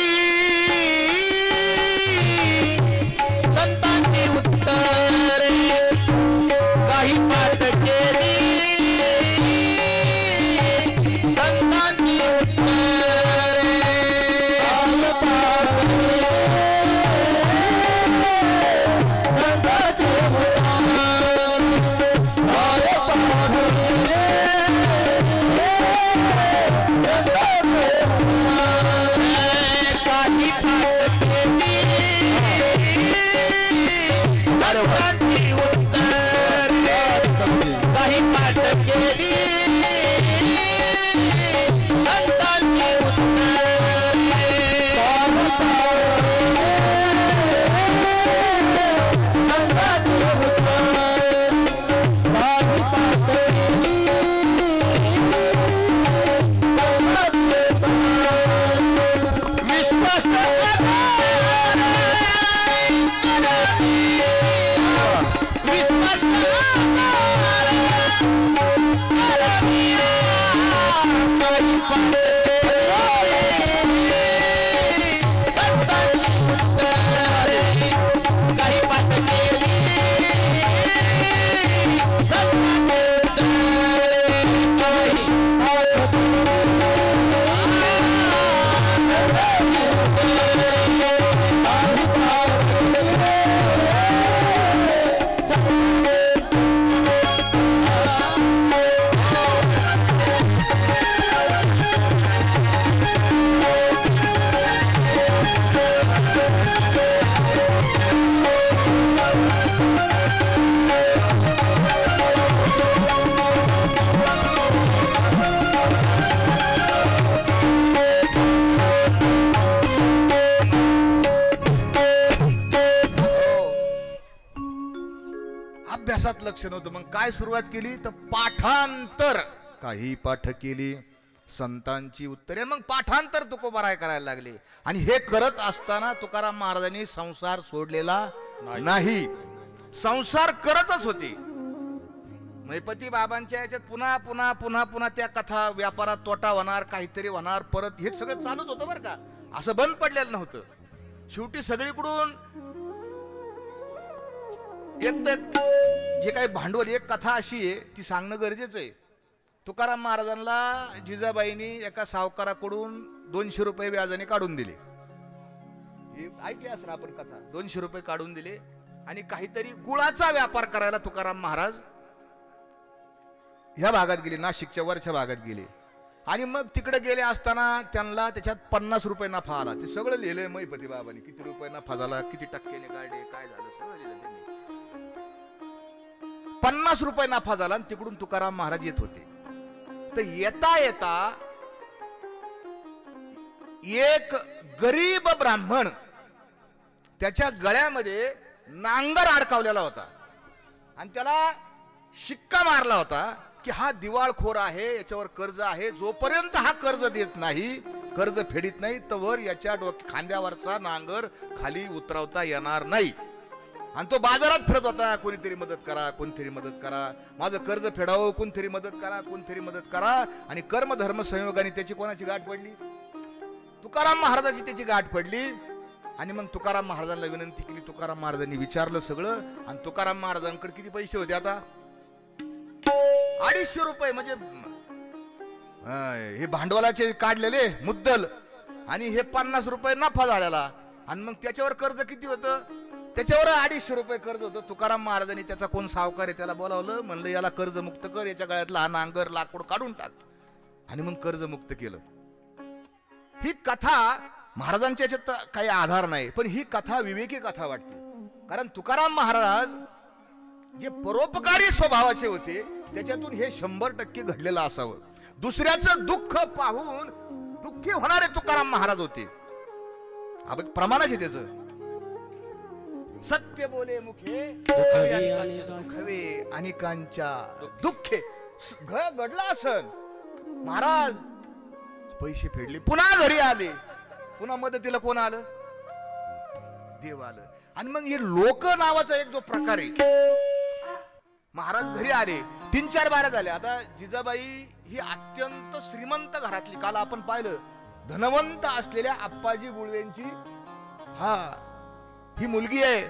अभ्यासात लक्ष नव्हतं. मग काय सुरुवात केली तर पाठांतर. काही पाठ केली संतांची उत्तरे, मग पाठांतर तुकोबाराय करायला लागले. आणि हे करत असताना तुकाराम महाराजांनी संसार सोडलेला नाही, संसार करतच होते. मैपती बाबांच्या याच्यात पुन्हा पुन्हा पुन्हा पुन्हा त्या कथा, व्यापारात तोटा होणार, काहीतरी होणार, परत हे सगळं चालूच होतं बरं का, असं बंद पडलेलं नव्हतं. शेवटी सगळीकडून एक तर जे काही भांडवल, एक कथा अशी आहे ती सांगणं गरजेचं आहे. तुकाराम महाराजांना जिजाबाईंनी एका सावकाराकडून 200 रुपये व्याजाने काढून दिले. हे ऐकली असेल आपण कथा. 200 रुपये काढून दिले आणि काहीतरी गुळाचा व्यापार करायला तुकाराम महाराज ह्या भागात गेले, नाशिकच्या वरच्या भागात गेले. आणि मग तिकडे गेले असताना त्यांना त्याच्यात 50 रुपये नफा आला. ते सगळं लिहिलंय मैपती बाबांनी, किती रुपये नफा झाला, किती टक्क्याने काढले, काय झालं, सगळं लिहिलं त्यांनी. 50 रुपये नफा झाला आणि तिकडून तुकाराम महाराज येत होते. तर येता येता एक गरीब ब्राह्मण, त्याच्या गळ्यामध्ये नांगर अडकावलेला होता आणि त्याला शिक्का मारला होता की हा दिवाळखोर आहे, याच्यावर कर्ज आहे, जोपर्यंत हा कर्ज देत नाही, कर्ज फेडीत नाही, तोवर याच्या खांद्यावरचा नांगर खाली उतरवता येणार नाही. आणि तो बाजारात फिरत होता, कोणीतरी मदत करा, कोणतरी मदत करा, माझं कर्ज फेडावं, कोणतरी मदत करा, कोणतरी मदत करा. आणि कर्म धर्म संयोगाने त्याची कोणाची गाठ पडली? तुकाराम महाराजाची त्याची गाठ पडली. आणि मग तुकाराम महाराजांना विनंती केली. तुकाराम महाराजांनी विचारलं सगळं. आणि तुकाराम महाराजांकडे किती पैसे होते आता? 250 रुपये, म्हणजे हे भांडवलाचे काढलेले मुद्दल आणि हे 50 रुपये नफा झालेला. आणि मग त्याच्यावर कर्ज किती होतं? त्याच्यावर 250 रुपये कर्ज होतं. तुकाराम महाराजांनी त्याचा कोण सावकार आहे त्याला बोलावलं, म्हणलं याला कर्ज मुक्त कर, याच्या गळ्यातला हा नांगर लाकूड काढून टाक. आणि मग कर्ज मुक्त केलं. ही कथा महाराजांच्या याच्यात काही आधार नाही, पण ही कथा विवेकी कथा वाटते. कारण तुकाराम महाराज जे परोपकारी स्वभावाचे होते, त्याच्यातून हे 100% घडलेलं असावं. दुसऱ्याचं दुःख पाहून दुःखी होणारे तुकाराम महाराज होते. प्रमाणच आहे त्याचं. सत्य बोले मुखे दुखवे अनेकांच्या दुःखे. घडला असन. महाराज पैसे फेडले, पुन्हा घरी आले, पुन्हा मदतीला कोण आलं? देव आलं. आणि मग हे लोक नावाचा एक जो प्रकार आहे, महाराज घरी आले, 3-4 बाऱ्या झाल्या. आता जिजाबाई ही अत्यंत श्रीमंत घरातली, काल आपण पाहिलं, धनवंत असलेल्या आप्पाजी गुळवेंची ही मुलगी आहे.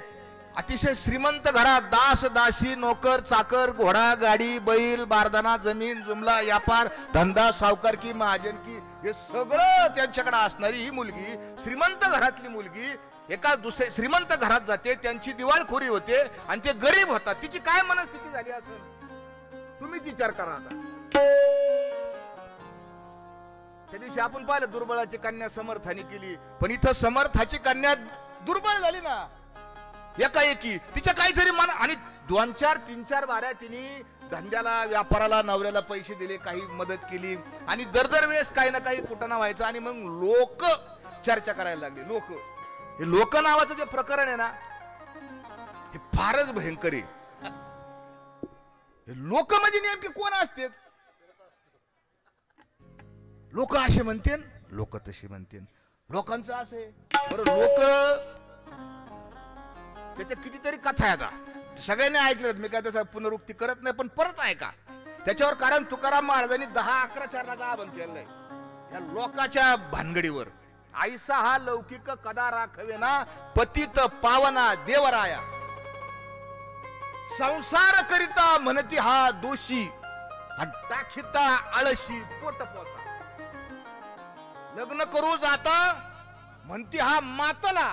अतिशय श्रीमंत घरात, दास दासी, नोकर चाकर, घोडा गाडी, बैल बारदाना, जमीन जुमला, व्यापार धंदा, सावकारकी, महाजनकी, हे सगळं त्यांच्याकडे असणारी ही मुलगी, श्रीमंत घरातली मुलगी, एका दुसऱ्या श्रीमंत घरात जाते, त्यांची दिवाळखोरी होते आणि ते गरीब होता. तिची काय मनस्थिती झाली असेल तुम्हीच विचार करा. आता त्या दिवशी आपण पाहिलं, दुर्बळाची कन्या समर्थाने केली, पण इथं समर्थाची कन्या दुर्बळ झाली ना एकाएकी. तिच्या काहीतरी मन, आणि 2-4, 3-4 बाऱ्या तिने धंद्याला, व्यापाराला, नवऱ्याला पैसे दिले, काही मदत केली, आणि दर वेळेस काही ना काही कुटाणा व्हायचा. आणि मग लोक चर्चा करायला लागले. हे लोक नावाचं जे प्रकरण आहे ना, हे फारच भयंकर आहे. हे लोक म्हणजे नेमके कोण असते? लोक असे म्हणते, लोक तसे म्हणते, लोकांचं असे. बरं, लोक त्याच्या कितीतरी कथा आहे. आता सगळ्यांनी ऐकल्यात, मी काय त्याचा पुनरुक्ती करत नाही, पण परत ऐका त्याच्यावर. कारण तुकाराम महाराजांनी 10-11 चरणाचा आबंध केलाय या लोकाच्या भानगडीवर. आईसा हा लौकिक कदा राखवे ना, पतित पावना देवराया, संसार करिता म्हणती हा दोषी, आणि टाकीता आळशी पोट पोसा. लग्न करू जाता म्हणती हा मातला,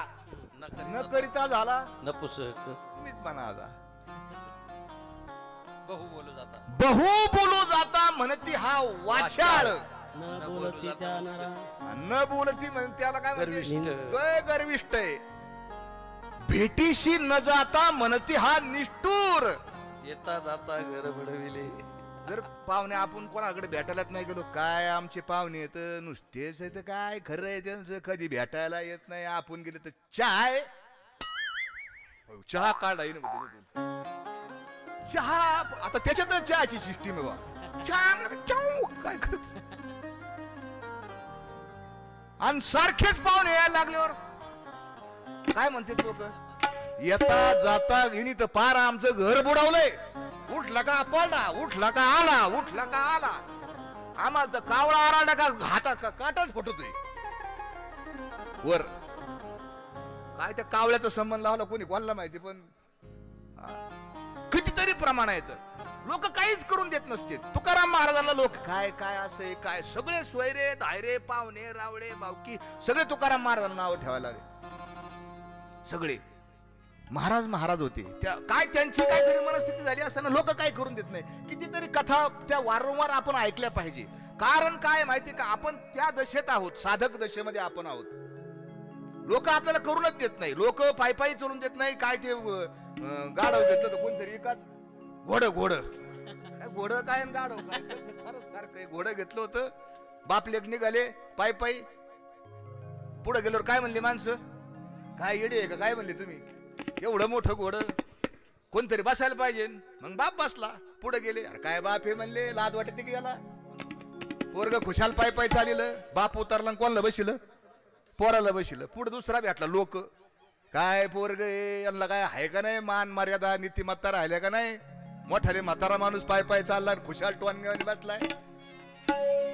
न करिता झाला नपुसक. तुम्हीच म्हणा. आता बहु बोलू जाता म्हणती हा वाचाळ, न बोलती जाणारा न बोलती म्हणते त्याला काय गर्विष्ठ. गर्विष्ठ आहे. भेटीशी न जाता म्हणती हा निष्ठूर. येता जाता घर बडविले. जर पाहुणे आपण कोणाकडे भेटायलाच नाही गेलो, काय आमचे पाहुणे येत नुसतेच येत, काय खरं आहे त्यांचं, कधी भेटायला येत नाही. आपण गेले तर चहा काढाय चहा आता त्याच्यात चहाची सिस्टीम आहे बा. चहा म्हणलं का चाऊ, काय करत आणि सारखेच पाहुणे यायला लागल्यावर काय म्हणते लोक, येता जाता घेणी तर पार आमचं घर बुडवलंय. उठला का पडला, उठला का आला, उठला का आला. आम्हाला तर कावळा आराडा का हाता का काटाच फुटतोय वर. काय त्या कावळ्याचा संबंध लावला कोणी कोणाला माहिती, पण कितीतरी प्रमाण आहे. लोक काहीच करून देत नसते. तुकाराम महाराजांना लोक काय काय असे काय सगळे सोयरे धायरे पाहुणे रावळे बावकी सगळे तुकाराम महाराजांना नाव ठेवायला लागले. सगळे महाराज महाराज होते. त्या काय त्यांची काहीतरी मनस्थिती झाली असताना लोक काय करून देत नाही. कितीतरी कथा त्या वारंवार आपण ऐकल्या पाहिजे. कारण काय माहिती का, आपण त्या दशेत आहोत, साधक दशेमध्ये आपण आहोत. लोक आपल्याला करूनच देत नाही. लोक पायी चलून देत नाही. काय ते गाढव घेतलं तर कोणतरी एकाच घोड घोड घोड काय गाढव काय सारखं घोडं घेतलं होतं. बापलेक निघाले पायी पुढे गेल्यावर काय म्हणले माणसं, काय येडे आहे का काय म्हणले तुम्ही, एवढं मोठं घोडं कोणतरी बसायला पाहिजे. मग बाप बसला, पुढे गेले. अरे काय बाप हे म्हणले, लाज वाटते की याला. पोरग खुशाल पायी चाललं, बाप उतरला कोणाला बसिलं, पोराला बसिलं. पुढे दुसरा भेटला. लोक काय पोरग यांना काय आहे का नाही मान मर्यादा नीतिमत्ता राहिल्या का नाही. मोठाले म्हातारा माणूस पायी चालला, खुशाल टोन बसलाय.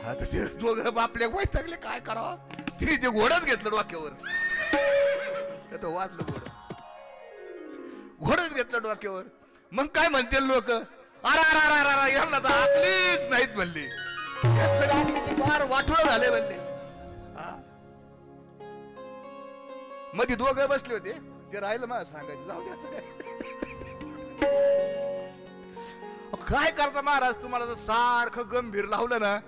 हा तर ते दोघं बापले वैतागले, काय करावं. तिने ते घोडच घेतलं डोक्यावर, वाजलं घोडच घेतलं डोक्यावर. मग काय म्हणते लोक, अरा यांना तर आपलीच नाहीत म्हणली, फार वाटोळ झाले म्हणले. मध्ये दोघं बसले होते, ते राहिलं मला सांगायचं, जाऊ द्या काय करता महाराज. तुम्हाला जर सारखं गंभीर लावलं ना,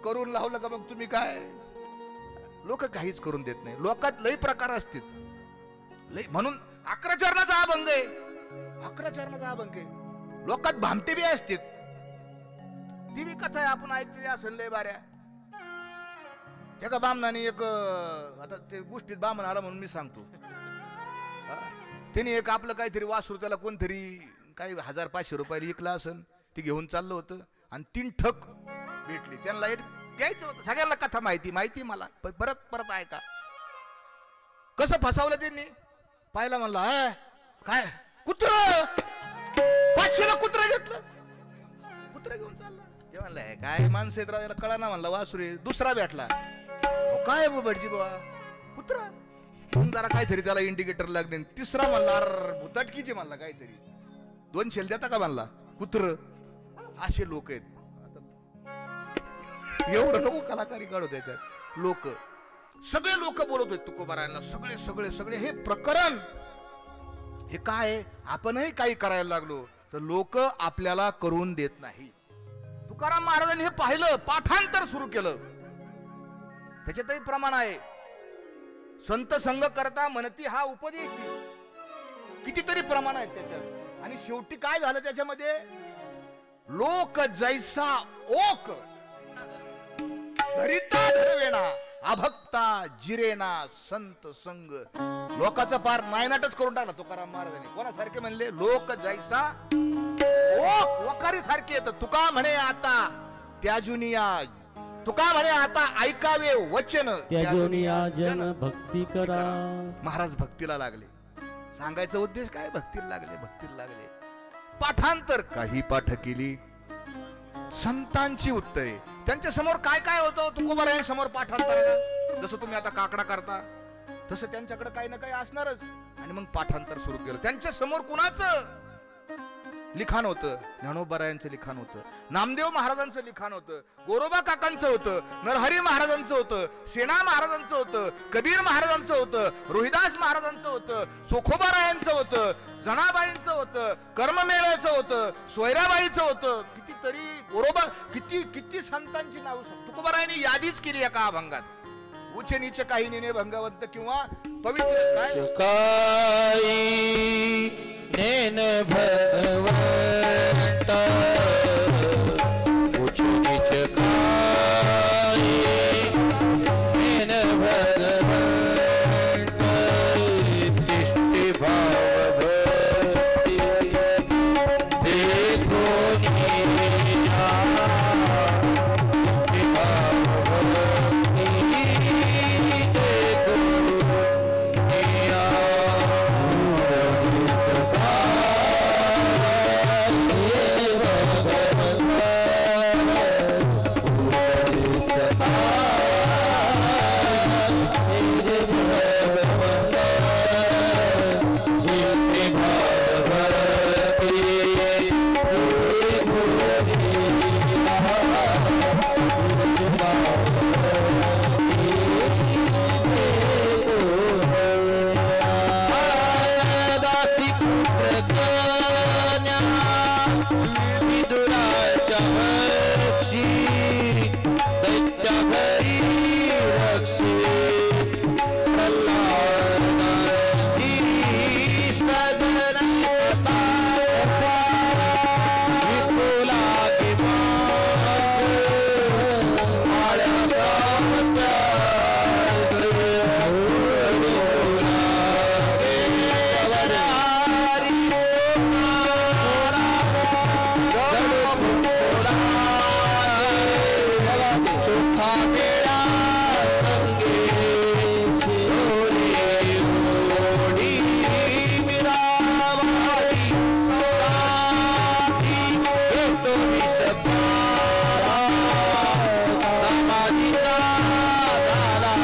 करून लावलं का मग तुम्ही काय. लोक काहीच करून देत नाही. लोकात लई प्रकार असतील लई. म्हणून 11 चरणाचा अभंग आहे, 11 चरणाचा अभंग आहे. लोकात भामटे बी असतील. ती बी कथा आहे, आपण ऐकलेली असेल लय बाऱ्या. एका बामणाने एक, आता ते गोष्टीत बामण आला म्हणून मी सांगतो. त्याने एक आपलं काहीतरी वासरू त्याला कोणतरी काही 1000-500 रुपयाला विकला असेल. ती घेऊन चाललं होतं आणि 3 ठक भेटली. त्यांना घ्यायचं होतं. सगळ्यांना कथा माहिती मला, परत ऐका. कसं फसवलं त्यांनी. पाहिला म्हणला काय कुत्र, 500ला कुत्र घेतलं, कुत्र घेऊन चालला. ते म्हणलं काय माणसं येत याला कळा ना म्हणला, वासुरे. दुसरा भेटला, काय भटजी बाबा कुत्रा. जरा काहीतरी त्याला इंडिकेटर लागले. तिसरा म्हणला अर भुताटकीचे म्हणला काहीतरी, 2 शेल देता का म्हणला कुत्र. असे लोक आहेत. एवढं नको कलाकारी काढू त्याच्यात. लोक सगळे लोक बोलत आहेत तुकोबारायांना, सगळे सगळे सगळे. हे प्रकरण हे काय, आपणही काही करायला लागलो तर लोक आपल्याला करून देत नाही. तुकाराम महाराजांनी हे पाहिलं, पाठांतर सुरू केलं. त्याच्यातही प्रमाण आहे. संत संग करता म्हणती हा उपदेशी, कितीतरी प्रमाण आहेत त्याच्यात. आणि शेवटी काय झालं त्याच्यामध्ये, लोक जैसा ओक धरिता धरवेना अभक्ता जिरेना संत संग. लोकाचा पार नायनाटच करून टाकला तुकाराम महाराजांनी. कोणासारखे म्हणले, लोक जैसा ओक, वकारी सारखे येत. तुका म्हणे आता त्याजुनिया, तुका म्हणे आता ऐकावे वचन त्याजुनिया जन भक्ती करा. महाराज भक्तीला लागले. सांगायचा उद्देश काय, भक्तीला लागले. पाठांतर काही पाठ केली, संतांची उत्तरे. त्यांच्या समोर काय काय होतं तुकोबाराया समोर पाठांतर. जसं तुम्ही आता काकडा करता तसं त्यांच्याकडे काही ना काही असणारच. आणि मग पाठांतर सुरू केलं. त्यांच्या समोर कुणाचं लिखाण होतं, ज्ञानोबारायांचं लिखाण होतं, नामदेव महाराजांचं लिखाण होतं, गोरोबा काकांचं होतं, नरहरी महाराजांचं होतं, सेना महाराजांचं होतं, कबीर महाराजांचं होतं, रोहिदास महाराजांचं होतं, चोखोबारायांचं होतं, जनाबाईंचं होतं, कर्ममेळ्याचं होतं, सोयराबाईचं होतं. कितीतरी गोरोबा, किती संतांची नाव तुकोबारायांनी यादीच केली एका अभंगात. उच्च नीच काही नेने भंगवंत किंवा पवित्र काय नेन भगवंत उच्च नीच काही नेन भगवंत तिष्ठि भाव भक्ति मेरा संगे शिरोले ओढी मेरा भाई साथी भेटो विषपारा समाधीचा झाला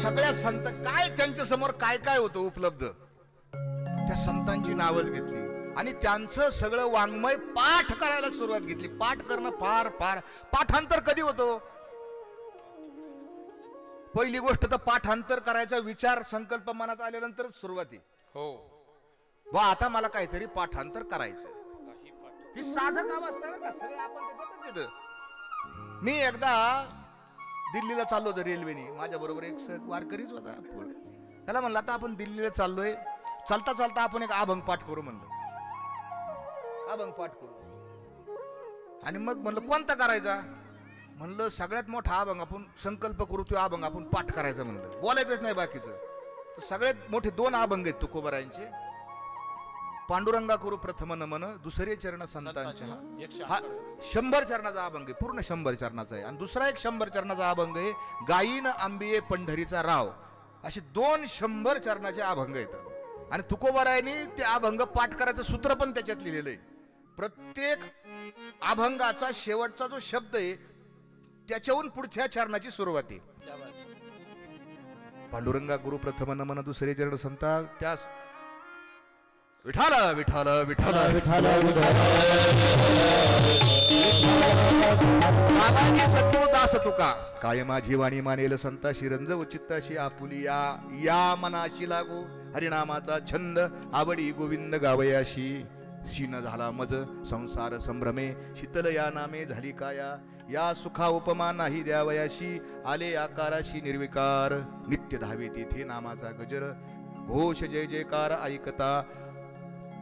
सगळ्या संत काय त्यांच्या समोर काय काय होतं उपलब्ध त्या संतांची नावच घेतली आणि त्यांचं सगळं वाङ्मय पाठ करायला सुरुवात घेतली. पाठ करणं फार फार पाठांतर कधी होतो? पहिली गोष्ट तर पाठांतर करायचा विचार संकल्प मनात आल्यानंतर सुरुवाती हो वा आता मला काहीतरी पाठांतर करायचं. ही साधक अवस्था बरं का, सगळे आपण त्याच्यातच येतं. मी एकदा दिल्लीला चाललो होतो रेल्वेने, माझ्या बरोबर एक वारकरीच होता. त्याला म्हणलं आता आपण दिल्लीला चाललोय, चालता चालता आपण एक अभंग पाठ करू म्हणलं. अभंग पाठ करू आणि मग म्हणलं कोणता करायचा? म्हणलं सगळ्यात मोठा अभंग आपण संकल्प करू, तो अभंग आपण पाठ करायचा म्हणलं, बोलायचंच नाही बाकीचं. तर सगळ्यात मोठे 2 अभंग आहेत तुकोबारायांचे. पांडुरंगा करू प्रथम नमन, दुसरे चरण संतांचे. हा 100 चरणाचा अभंग आहे, पूर्ण 100 चरणाचा आहे. आणि दुसरा एक 100 चरणाचा अभंग आहे, गायीन आंबिये पंढरीचा राव. असे 2 100 चरणाचे अभंग आहेत. आणि तुकोबारायांनी ते अभंग पाठ करायचं सूत्र पण त्याच्यात लिहिलेलं आहे. प्रत्येक अभंगाचा शेवटचा जो शब्द आहे त्याच्याहून पुढच्या चरणाची सुरुवात आहे. पांडुरंगा गुरु प्रथम नमन, दुसरे चरण संता. त्यास विठाल विठाल विठाल विठाल बाबाजी सत्तो दास तुका, काय माझी वाणी मानेल संता, शिरंजव चित्ताशी आपुली या मनाशी लागो, हरिनामाचा छंद आवडी गोविंद गावयाशी. सीन झाला मज संसार संभ्रमे, शीतल या नामे झाली काया, या सुखा उपमा नाही द्यावयाशी, आले आकाराशी निर्विकार, नित्य धावे तिथे नामाचा गजर, घोष जय जयकार ऐकता,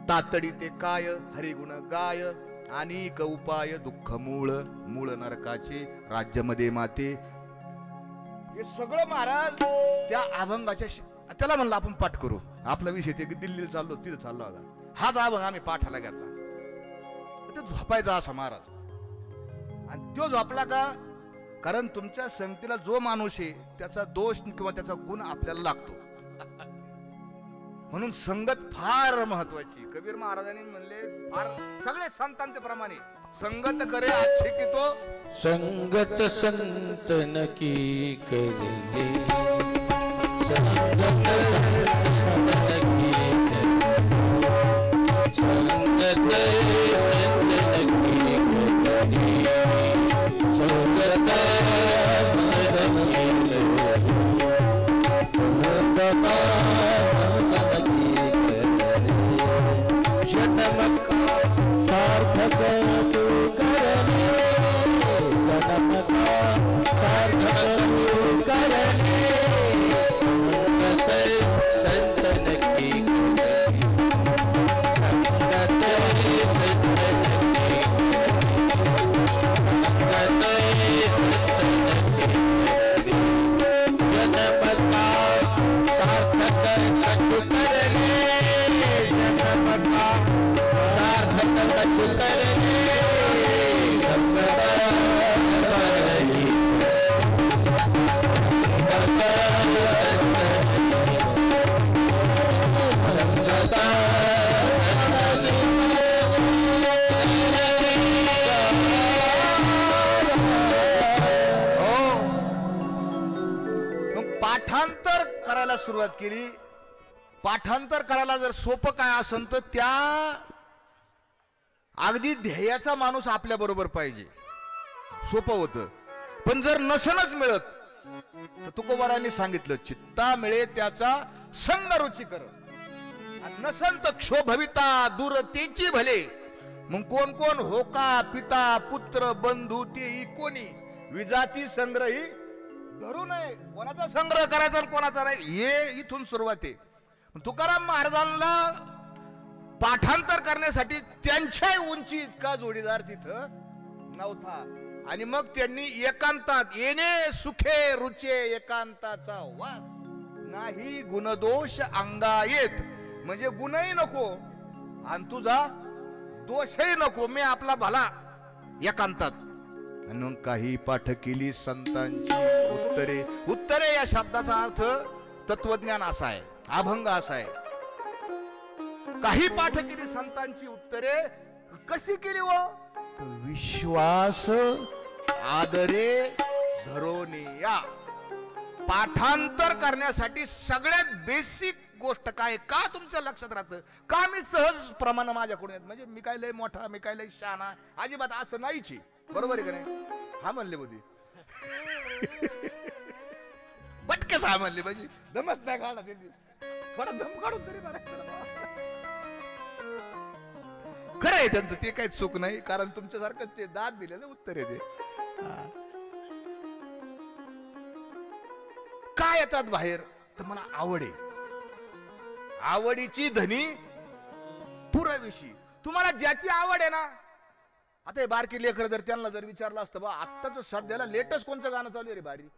तातडी ते काय हरिगुण गाय, अनेक उपाय दुःख मूळ, मूळ नरकाचे राज्यामध्ये माते. हे सगळं महाराज त्या अभंगाच्या त्याला म्हणलं आपण पाठ करू. आपला विषय ते दिल्लीला चाललो, तिथे चाललो होता. हाच अभंग आम्ही पाठाला घेतला. तो झोपायचा असा महाराज. आणि तो झोपला का? कारण तुमच्या संगतीला जो माणूस आहे त्याचा दोष किंवा त्याचा गुण आपल्याला लागतो. म्हणून संगत फार महत्वाची. कबीर महाराजांनी म्हणले फार सगळे संतांच्या प्रमाणे, संगत करे अच्छे की तो संगत संतन की करले, संगत संतन की करले, संगत संतन की करले, संगत संतन की सार्थक तू करणे, जन्म का सार्थक तू करणे, संतन की पाठांतर करायला सुरुवात केली. पाठांतर करायला जर सोपं काय असेल तर त्या अगदी ध्येयाचा माणूस आपल्या बरोबर पाहिजे, सोपं होतं. पण जर नसनच मिळत तर तुकोबारांनी सांगितलं, चित्ता मिळे त्याचा संग रुची कर. आणि नसंत क्षोभविता दूर तेची भले. मग कोण कोण होका पिता पुत्र बंधू तेही कोणी विजाती संग्रही धरू नये. कोणाचा संग्रह करायचा आणि कोणाचा नाही हे इथून सुरुवात आहे. तुकाराम महाराजांना पाठांतर करण्यासाठी त्यांच्या उंची इतका जोडीदार तिथं नव्हता. आणि मग त्यांनी एकांतात येणे सुखे रुचे एकांताचा वास नाही गुणदोष अंगा येत. म्हणजे गुणही नको आणि तुझा दोषही नको, मी आपला भला एकांतात. आणि काही पाठ केली संतांची उत्तरे. उत्तरे या शब्दाचा अर्थ तत्वज्ञान असा आहे, अभंग असा आहे. काही पाठ केली संतांची उत्तरे. कशी केली व विश्वास आदरे धरोनिया. पाठांतर करण्यासाठी सगळ्यात बेसिक गोष्ट काय का तुमच्या लक्षात राहतं का मी सहज प्रमाण माझ्याकडून येत. म्हणजे मी काय लय मोठा मी काय लय शहाणा अजिबात असं नाहीच. बरोबर आहे का नाही. हा म्हणले बोधी पटकेच हा म्हणले म्हणजे दमच नाही काढला त्यांनी. थोडा दम काढून तरी मारायचं. खरं आहे त्यांचं ते काही चूक नाही कारण तुमच्यासारखंच ते दाद दिलेलं उत्तर आहे ते. काय येतात बाहेर तर मला आवड आहे. आवडीची धनी पुराविषयी. तुम्हाला ज्याची आवड आहे ना. आता हे बारकी लेकर जर त्यांना जर विचारलं असतं बा आत्ताच सध्याला लेटेस्ट कोणतं गाणं चालू आहे रे बारी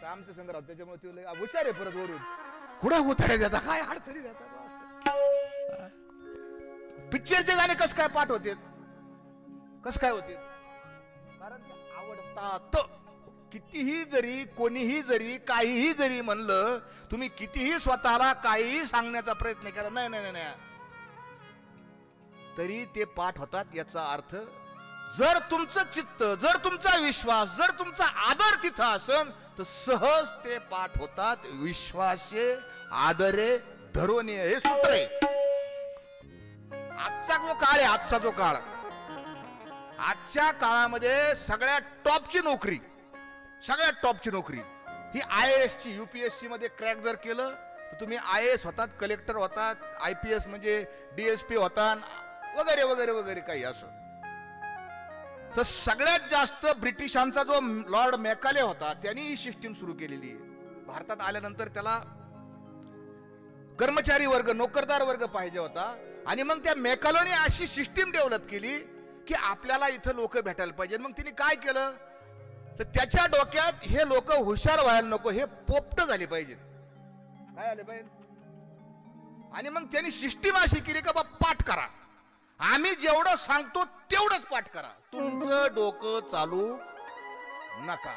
आमचं संग्रह त्याच्यामुळे ते हुशार आहे. परत वरून कुठं उतारे जाता काय अडचणी जातात. पिक्चरचे गाणे कस काय पाठ होते कस काय होते कारण ते आवडतात. कितीही जरी कोणीही जरी काहीही जरी म्हणलं तुम्ही कितीही स्वतःला काहीही सांगण्याचा प्रयत्न करा नाही नाही नाही तरी ते पाठ होतात. याचा अर्थ जर तुमचं चित्त जर तुमचा विश्वास जर तुमचा आदर तिथं असेल तर सहज ते पाठ होतात. विश्वासे आदरे धरोनिय हे सूत्र आहे. आजचा जो काळ आहे आजचा जो काळ आजच्या काळामध्ये सगळ्यात टॉपची नोकरी सगळ्यात टॉपची नोकरी ही IAS ची. UPSC मध्ये क्रॅक जर केलं तर तुम्ही IAS होतात कलेक्टर होतात IPS म्हणजे DSP होतात वगैरे वगैरे वगैरे काही असं. तर सगळ्यात जास्त ब्रिटिशांचा जो लॉर्ड मॅकाले होता त्यांनी ही सिस्टीम सुरू केलेली आहे. भारतात आल्यानंतर त्याला कर्मचारी वर्ग नोकरदार वर्ग पाहिजे होता आणि मग त्या मॅकालोने अशी सिस्टीम डेव्हलप केली की आपल्याला इथं लोक भेटायला पाहिजे. मग तिने काय केलं तर त्याच्या डोक्यात हे लोक हुशार व्हायला नको हे पोपट झाले पाहिजे काय आले पाहिजे. आणि मग त्यांनी सिस्टीम अशी केली का बा पाठ करा आम्ही जेवढं सांगतो तेवढंच पाठ करा तुमचं डोकं चालू नका.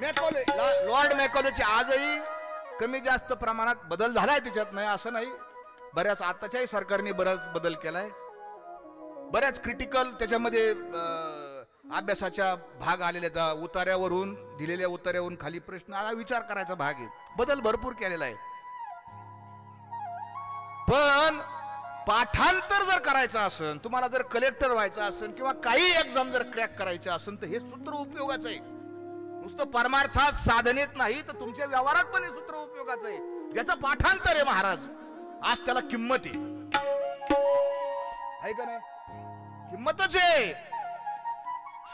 मॅकॉले लॉर्ड मॅकॉलेचे आजही कमी जास्त प्रमाणात बदल झालाय त्याच्यात नाही असं नाही. बऱ्याच आताच्याही सरकारने बराच बदल केलाय. बऱ्याच क्रिटिकल त्याच्यामध्ये अभ्यासाच्या भाग आलेल्या उतार्यावरून दिलेल्या उतार्यावरून खाली प्रश्न आला विचार करायचा भाग आहे. बदल भरपूर केलेला आहे. पण पाठांतर जर करायचं असेल तुम्हाला जर कलेक्टर व्हायचं असेल किंवा काही एक्झाम जर क्रॅक करायचे असेल तर हे सूत्र उपयोगाचं आहे. नुसतं परमार्थात साधनेत नाही तर तुमच्या व्यवहारात पण हे सूत्र उपयोगाचं आहे. ज्याचं पाठांतर आहे महाराज आज त्याला किंमत आहे का नाही. किंमतच आहे.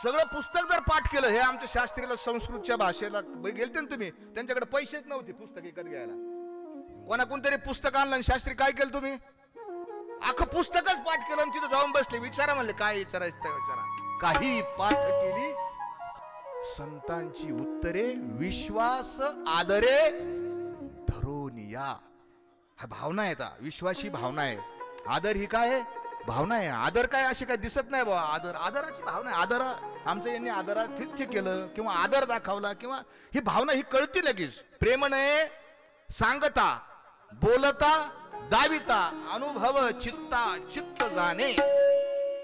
सगळं पुस्तक जर पाठ केलं हे आमच्या शास्त्रीला संस्कृतच्या भाषेला गेलते ना तुम्ही त्यांच्याकडे पैसेच नव्हते पुस्तक विकत घ्यायला. कोणाकोणतरी पुस्तक आणलं आणि शास्त्री काय केलं तुम्ही अख्खं पुस्तकच पाठ केलं आणि तिथं जाऊन बसले. विचारा म्हणले काय विचारायचं ते विचारा. काही पाठ केली संतांची उत्तरे विश्वास आदरे धरोनिया. हा भावना आहे. विश्वास ही भावना आहे. आदर ही काय आहे भावना आहे. आदर काय अशी काय दिसत नाही बाबा. आदर आदराची भावना आहे. आदर आमचं यांनी आदरातिथ्य केलं किंवा आदर दाखवला किंवा ही भावना ही कळती लगेच. प्रेम नाही सांगता बोलता दाविता अनुभव चित्ता चित्त जाणे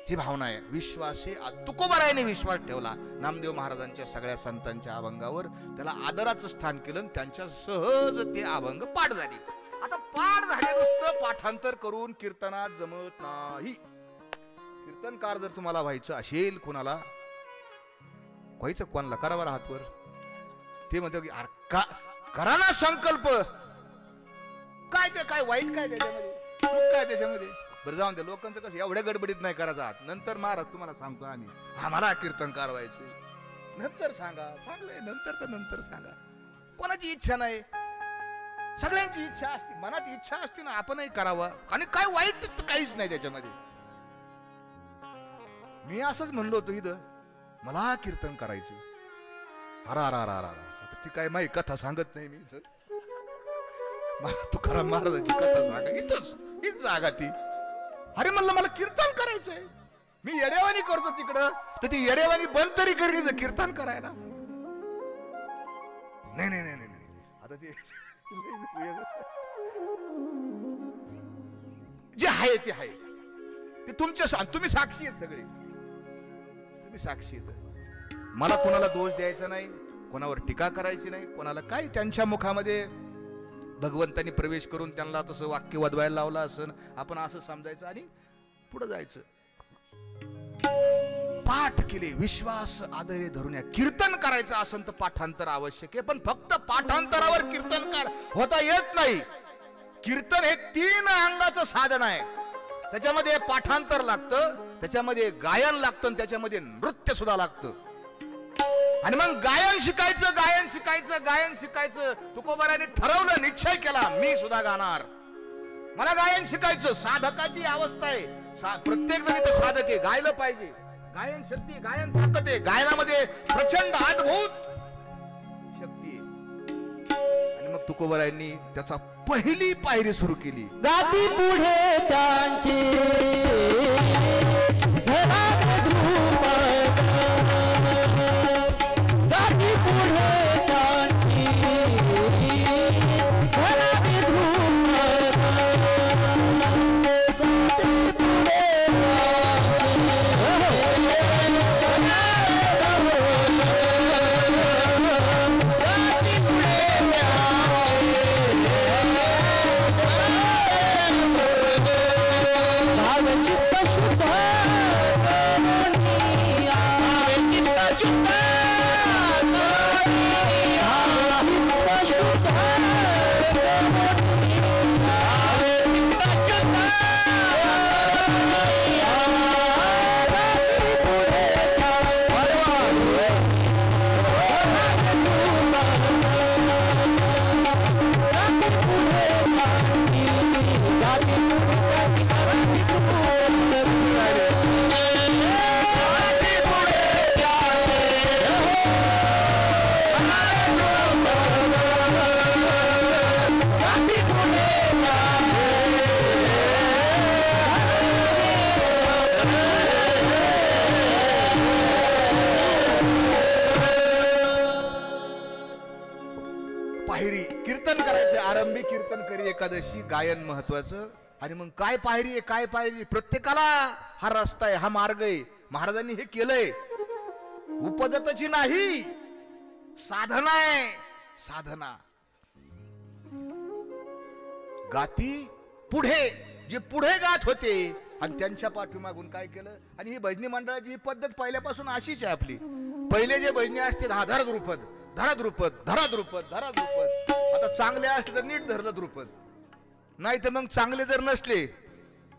ही भावना आहे. विश्वास हे तुकोबारायाने विश्वास ठेवला नामदेव महाराजांच्या सगळ्या संतांच्या अभंगावर. त्याला आदराचं स्थान केलं त्यांच्या सहज ते अभंग पाठ झाले. आता पाठ झाले नुसतं पाठांतर करून कीर्तनात जमत नाही. कीर्तनकार जर तुम्हाला व्हायचं असेल कोणाला व्हायचं कोणाला करावा हातवर ते म्हणतो की करा ना संकल्प काय ते काय वाईट काय त्याच्यामध्ये, सुख काय त्याच्यामध्ये? बरं जाऊन द्या, लोकांचं कसं एवढ्या गडबडीत नाही करायचं आहात. नंतर महाराज तुम्हाला सांगतो आम्ही, आम्हाला कीर्तन कारवायचे, नंतर सांगा. चांगलंय, नंतर तर नंतर सांगा. कोणाची इच्छा नाही, सगळ्यांची इच्छा असते, मनात इच्छा असते ना, आपणही करावं. आणि काय वाईट काहीच नाही त्याच्यामध्ये. मी असंच म्हणलो होतो इथं, मला कीर्तन करायचं. आता ती काय माही कथा सांगत नाही मी इथं. मला तुकाराम महाराजांची कथा सांगा इथंच, हीच जागा ती. अरे म्हणलं मला कीर्तन करायचंय, मी येडेवानी करतो तिकडं, तर ती येडेवानी बंद तरी करीन कीर्तन करायला. नाही नाही नाही नाही, आता ते जे आहे ते आहे, ते तुमच्या, तुम्ही साक्षी आहेत सगळे, तुम्ही साक्षी आहेत. मला कोणाला दोष द्यायचा नाही, कोणावर टीका करायची नाही, कोणाला काय. त्यांच्या मुखामध्ये भगवंतांनी प्रवेश करून त्यांना तसं वाक्य वदवायला लावलं असं, आपण असं समजायचं आणि पुढे जायचं. पाठ केले, विश्वास आदरे धरून, कीर्तन करायचं असेल तर पाठांतर आवश्यक आहे. पण फक्त पाठांतरावर कीर्तनकार होता येत नाही. कीर्तन हे 3 अंगाचं साधन आहे. त्याच्यामध्ये पाठांतर लागतं, त्याच्यामध्ये गायन लागतं, आणि त्याच्यामध्ये नृत्य सुद्धा लागतं. आणि मग गायन शिकायचं, गायन शिकायचं, गायन शिकायचं. तुकोबाराने ठरवलं, निश्चय केला, मी सुद्धा गाणार, मला गायन शिकायचं. साधकाची अवस्था आहे, प्रत्येक जण इथं साधक आहे, गायलं पाहिजे. गायन शक्ती, गायन ताकद आहे, गायनामध्ये प्रचंड अद्भुत शक्ती आहे. आणि मग तुकोबारायांनी त्याचा पहिली पायरी सुरू केली. गाती पुढे त्यांची गाती पुढे त्यांची एकादशी गायन महत्वाचं. आणि मग काय पायरी आहे, काय पायरी? प्रत्येकाला हा रस्ता आहे, हा मार्ग आहे. महाराजांनी हे केलंय, उपदतची नाही, साधना आहे, साधना. गाती पुढे, जे पुढे गात होते, आणि त्यांच्या पाठीमागून काय केलं. आणि ही भजनी मंडळाची ही पद्धत पहिल्यापासून अशीच आहे आपली. पहिले जे भजनी असते धरा द्रुपद, धरा द्रुपद, धरा द्रुपद, धरा द्रुपद. आता चांगले असले तर नीट धरलं द्रुपद, नाही तर मग चांगले जर नसले,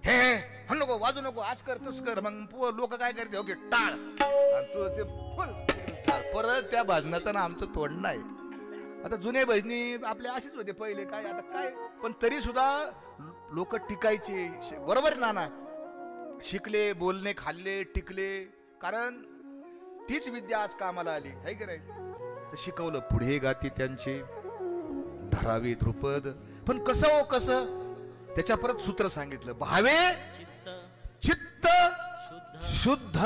हे हा नको, वाजू नको, आज कर तस कर, मग लोक काय करते, ओके टाळ, आणि तू ते फुल परत त्या भजनाचं ना आमचं तोंड नाही. आता जुने भजनी आपले असेच होते पहिले, काय आता काय, पण तरी सुद्धा लोक टिकायचे. बरोबर ना ना, शिकले, बोलणे, खाल्ले, टिकले, कारण तीच विद्या आज कामाला आली आहे की नाही. तर शिकवलं, पुढे गाती त्यांचे धरावे द्रुपद. पण कसं हो कसं, त्याच्या परत सूत्र सांगितलं, भावे चित्त शुद्ध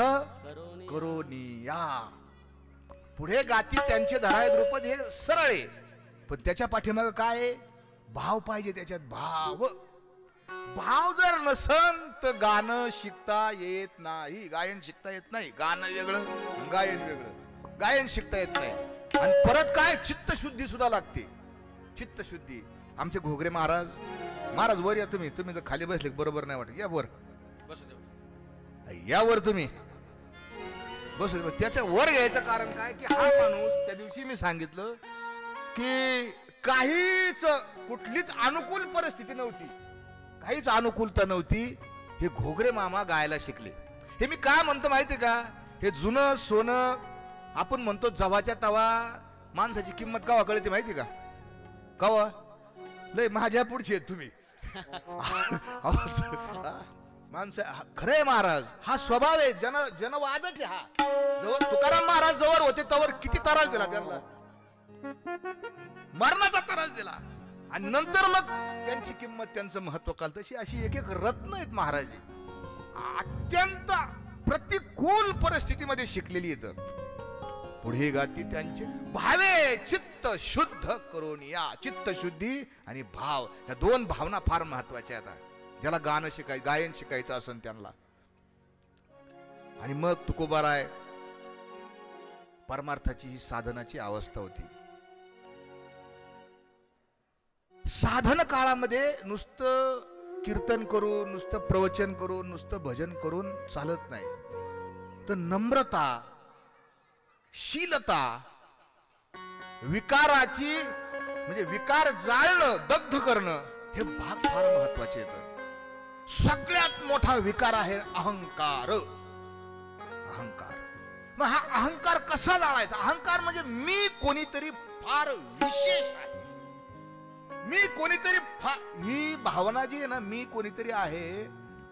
करोनी या. पुढे गाती त्यांचे धरावे द्रुपद हे सरळ आहे, पण त्याच्या पाठीमाग काय भाव पाहिजे, त्याच्यात भाव. भाव जर नसन तर गाणं शिकता येत नाही, गायन शिकता येत नाही. गाणं वेगळं, गायन वेगळं, गायन शिकता येत नाही. आणि परत काय, चित्तशुद्धी सुद्धा लागते, चित्तशुद्धी. आमचे घोगरे महाराज, महाराज वर या तुम्ही, तुम्ही तर खाली बसले बरोबर नाही वाटत, या वर, या वर तुम्ही बस. त्याच्या वर घ्यायचं कारण काय की हा माणूस, त्या दिवशी मी सांगितलं की काहीच कुठलीच अनुकूल परिस्थिती नव्हती, काहीच अनुकूलता नव्हती. हे घोगरे मामा गायला शिकले. हे मी काय म्हणतो माहिती का, हे जुनं सोनं आपण म्हणतो जवाच्या तवा, माणसाची किंमत कवा कळते माहिती का? कवा? लय माझ्या पुढची आहेत तुम्ही. माणसं खरंय महाराज, हा स्वभाव आहे, जनवादच आहे हा. जवळ तुकाराम महाराज जवळ होते तवर किती त्रास दिला त्यांना, मरणाचा त्रास दिला. आणि नंतर मग त्यांची किंमत, त्यांचं महत्व काल. तशी अशी एक एक रत्न आहेत महाराज, अत्यंत प्रतिकूल परिस्थितीमध्ये शिकलेली आहेत. पुढे गाती त्यांचे भावे चित्त शुद्ध करून या. चित्त शुद्धी आणि भाव, या दोन भावना फार महत्वाच्या आहेत. ज्याला गायन शिकायचं असेल त्यांना. आणि मग तुकोबाराय परमार्थाची ही साधनाची अवस्था होती. साधन काळामध्ये नुसतं कीर्तन करून, नुसतं प्रवचन करून, नुसतं भजन करून चालत नाही. तर नम्रता, शीलता, विकाराची म्हणजे विकार जाळणं, दग्ध करणं, हे भाग फार महत्वाचे आहेत. सगळ्यात मोठा विकार आहे अहंकार. अहंकार. मग हा अहंकार कसा जाळायचा? अहंकार म्हणजे मी कोणीतरी फार विशेष आहे, मी कोणीतरी ही भावना जी आहे ना, मी कोणीतरी आहे,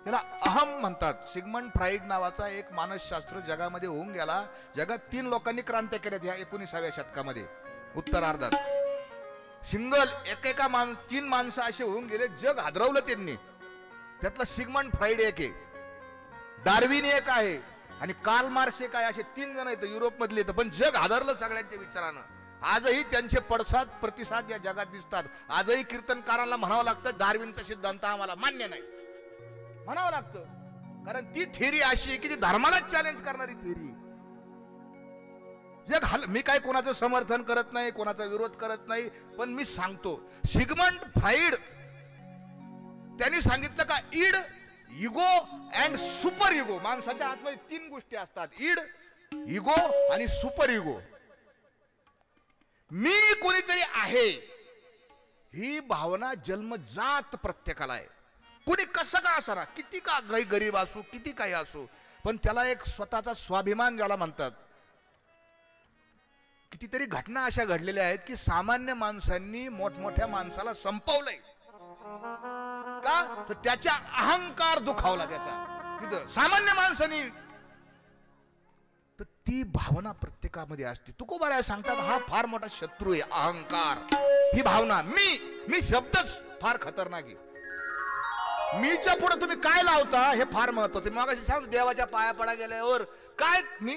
त्याला अहम म्हणतात. सिगमंड फ्राईड नावाचा एक मानसशास्त्र जगामध्ये होऊन गेला. जगात 3 लोकांनी क्रांत्या केल्यात या 19व्या शतकामध्ये, उत्तरार्धात. सिंगल एकेका 3 माणसं असे होऊन गेले, जग हादरवलं त्यांनी. त्यातला सिगमंड फ्राईड एक आहे, डार्विन एक आहे आणि कार्ल मार्क्स एक आहे. असे 3 जण आहेत युरोप मधले. पण जग हादरलं सगळ्यांच्या विचारानं. आजही त्यांचे प्रतिसाद या जगात दिसतात. आजही कीर्तनकारांना म्हणावं लागतं डार्विनचा सिद्धांत आम्हाला मान्य नाही, म्हणावं लागतं. कारण ती थेरी अशी आहे की ती धर्मालाच चॅलेंज करणारी थेरी. मी काय कोणाचं समर्थन करत नाही, कोणाचा विरोध करत नाही, पण मी सांगतो सिगमंड फ्राईड त्यांनी सांगितलं का ईड, इगो अँड सुपर इगो. माणसाच्या आतमध्ये 3 गोष्टी असतात, ईड, इगो आणि सुपर इगो. मी कोणीतरी आहे ही भावना जन्मजात प्रत्येकाला आहे. कोणी कसं का असणार, किती का गरीब असो, किती काही असो, पण त्याला एक स्वतःचा स्वाभिमान ज्याला म्हणतात. कितीतरी घटना अशा घडलेल्या आहेत की सामान्य माणसांनी मोठमोठ्या माणसाला संपवलंय का, तर त्याच्या अहंकार दुखावला त्याचा तिथं सामान्य माणसांनी. तर ती भावना प्रत्येकामध्ये असते. तुकोबाराय सांगतात हा फार मोठा शत्रू आहे, अहंकार ही भावना. मी शब्दच फार खतरनाक आहे. मीच्या पुढे तुम्ही काय लावता हे फार महत्वाचं. मग अशी सांगतो देवाच्या पाया पडा गेल्यावर काय, मी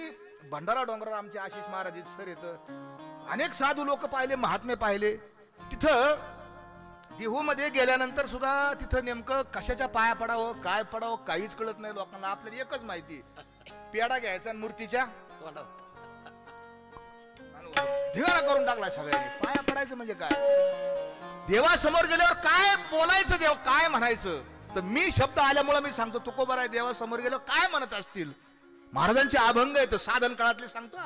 भंडारा डोंगरावर आमचे आशिष महाराज सर येतं, अनेक साधू लोक पाहिले, महात्मे पाहिले. तिथं देहू मध्ये गेल्यानंतर सुद्धा तिथं नेमकं कशाच्या पाया पडावं, काय पडावं काहीच कळत नाही लोकांना. आपल्याला एकच माहिती, पेडा घ्यायचा आणि मूर्तीच्या धिगारा करून टाकला सगळ्यांनी. पाया पडायचं म्हणजे काय, देवासमोर गेल्यावर काय बोलायचं, देव काय म्हणायचं. तर मी शब्द आल्यामुळे मी सांगतो तुकोबाराय देवासमोर गेल्यावर काय म्हणत असतील. महाराजांचे अभंग आहेत साधन काळातले सांगतो.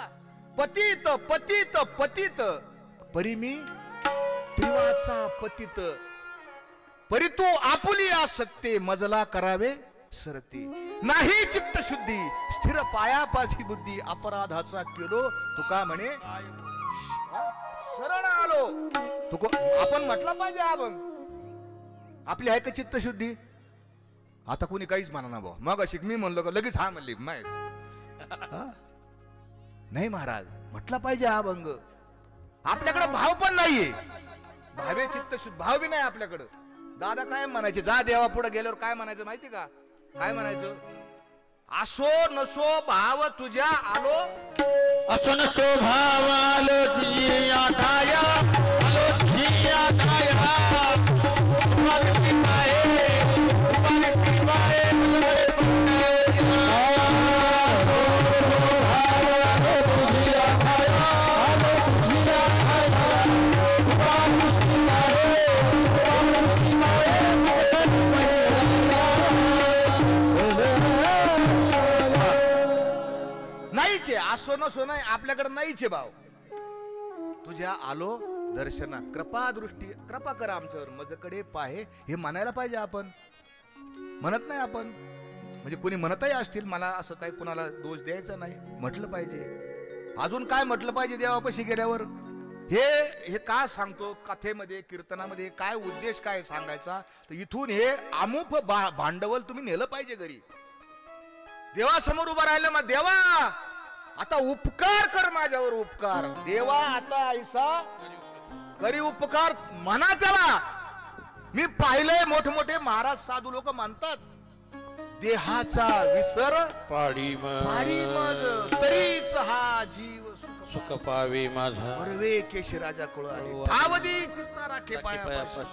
पतित पतित पतित परी मी त्रिवाचा पतित, परी तू आपुलिया सत्ते मजला करावे सरते. नाही चित्त शुद्धी स्थिर पायापाची बुद्धी, अपराधाचा केलो तुका म्हणे शरण आलो. तुको आपण म्हटलं पाहिजे अभंग. आपली आहे का चित्त शुद्धी? आता कोणी काहीच म्हणा ना भाऊ. मग अशी मी म्हणलो का लगेच हा म्हणली नाही महाराज, म्हटलं पाहिजे हा अभंग. आपल्याकडे भाव पण नाहीये, भावे चित्त शुद्ध भाव बी नाही आपल्याकडं. दादा काय म्हणायचे, जा देवा पुढे गेल्यावर काय म्हणायचं माहिती का, काय म्हणायचं, असो नसो भाव तुझ्या आलो, असो नसो भाव आलो तुझ्या ठाया, आलो तुझ्या ठाया. असो नसो नाही आपल्याकडे नाहीचे भाव. तुझ्या आलो दर्शना कृपा दृष्टी कृपा करा आमच्यावर मजकडे पाहे हे म्हणायला पाहिजे आपण. म्हणत नाही आपण, म्हणजे कोणी म्हणतही असतील, मला असं काही कोणाला दोष द्यायचा नाही, म्हटलं पाहिजे. अजून काय म्हटलं पाहिजे देवापाशी गेल्यावर? हे का सांगतो कथेमध्ये कीर्तनामध्ये, काय उद्देश काय सांगायचा? तर इथून हे अमुप भांडवल तुम्ही नेलं पाहिजे घरी. देवासमोर उभा राहिलं मग देवा आता उपकार कर माझ्यावर उपकार. देवा आता ऐसा करी उपकार म्हणा त्याला. मी पाहिलंय मोठमोठे महाराज साधू लोक म्हणतात देहाचा विसर पाडी मज तरीच हा जीव सुख पावे माझा बरवे केशराजा कुळ आली ठावदी चिंता राखे पायापाशी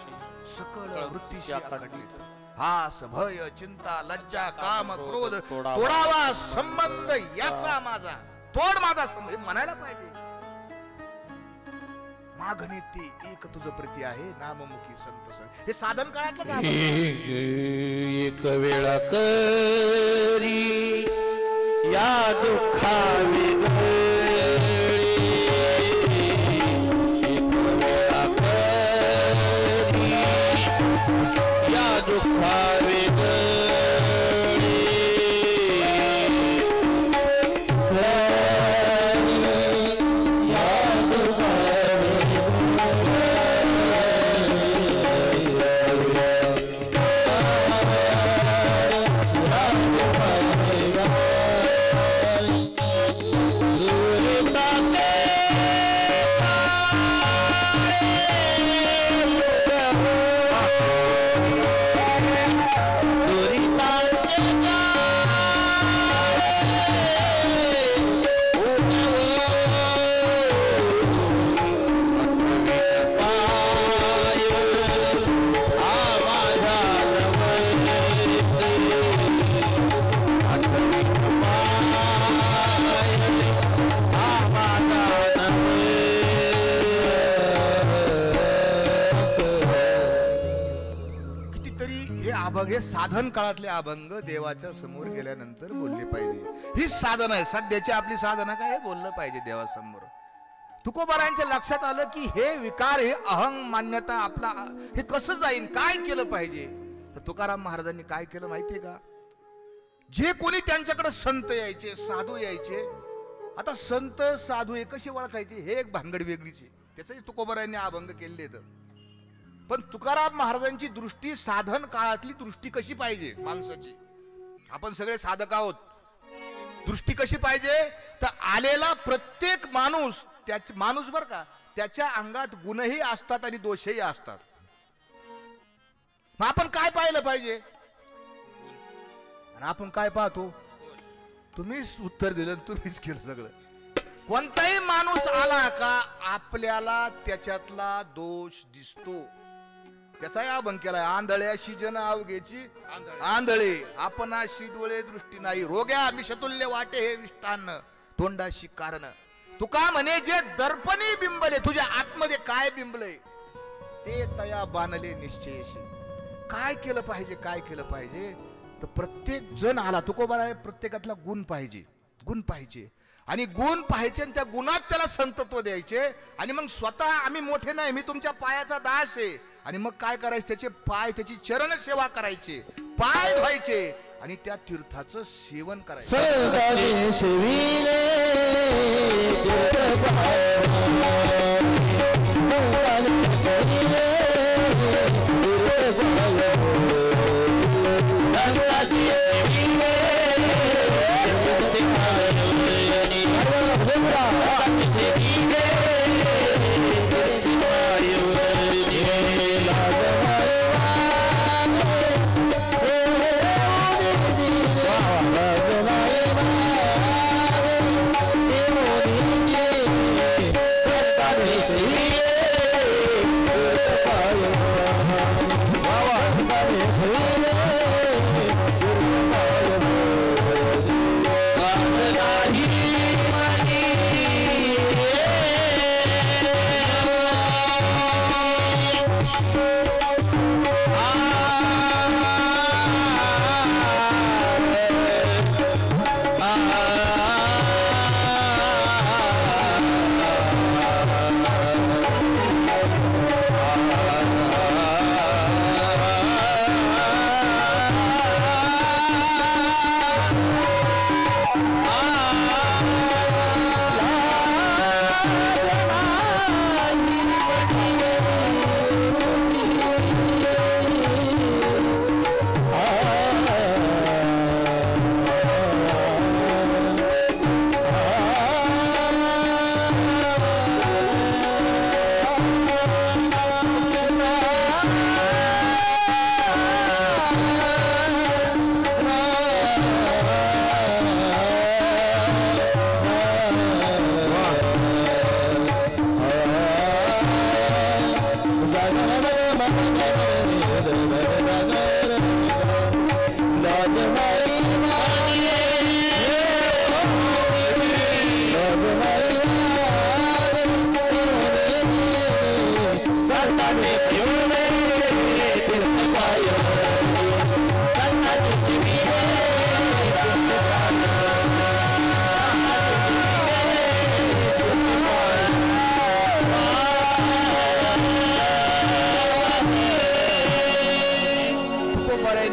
सकळ वृत्तीशी आखडली. हास भय चिंता लज्जा काम क्रोध तोडावा संबंध याचा माझा, तोड माझा संबंध म्हणायला पाहिजे. मागणे ते एक तुझ प्रती आहे नाममुखी संत सर. हे साधन काळातलं का? एक वेळा करी या दुःखा हे साधन काळातले अभंग देवाच्या समोर गेल्यानंतर बोलले पाहिजे. ही साधन आहे सध्याची आपली साधना काय, हे बोललं पाहिजे देवासमोर. तुकोबारायांच्या लक्षात आलं की हे विकार, हे अहंग मान्यता आपला हे कसं जाईन, काय केलं पाहिजे. तर तुकाराम महाराजांनी काय केलं माहितीये का? जे कोणी त्यांच्याकडे संत यायचे, साधू यायचे, आता संत साधू हे कसे ओळखायचे हे एक भानगड वेगळीच आहे. त्याचंही तुकोबारायांनी अभंग केलेले आहेत. पण तुकाराम महाराजांची दृष्टी साधन काळातली दृष्टी कशी पाहिजे माणसाची, आपण सगळे साधक आहोत, दृष्टी कशी पाहिजे तर आलेला प्रत्येक माणूस माणूस बर का त्याच्या अंगात गुणही असतात आणि दोषही असतात. मग आपण काय पाहिलं पाहिजे आणि आपण काय पाहतो? तुम्हीच उत्तर दिलं, तुम्हीच केलं सगळं. कोणताही माणूस आला का आपल्याला त्याच्यातला दोष दिसतो. त्याचा या अभंग केलाय, आंधळ्याशी जन अवघेची आंधळे आपणाशी डोळे दृष्टी नाही, रोग्या मिशतुल्य वाटे हे विष्टान्न तोंडाशी कारण. तुका म्हणे जे दर्पणी बिंबले, तुझ्या आतमध्ये काय बिंबले ते तया बाणले निश्चयशी. काय केलं पाहिजे, काय केलं पाहिजे तर प्रत्येक जण आला तुकोबारा आहे, प्रत्येकातला गुण पाहिजे, गुण पाहिजे आणि गुण पाहायचे आणि त्या गुणात त्याला संतत्व द्यायचे. आणि मग स्वतः आम्ही मोठे नाही, मी तुमच्या पायाचा दास आहे, आणि मग काय करायचं त्याचे पाय, त्याची चरण सेवा करायचे, पाय धुवायचे आणि त्या तीर्थाचं सेवन करायचं.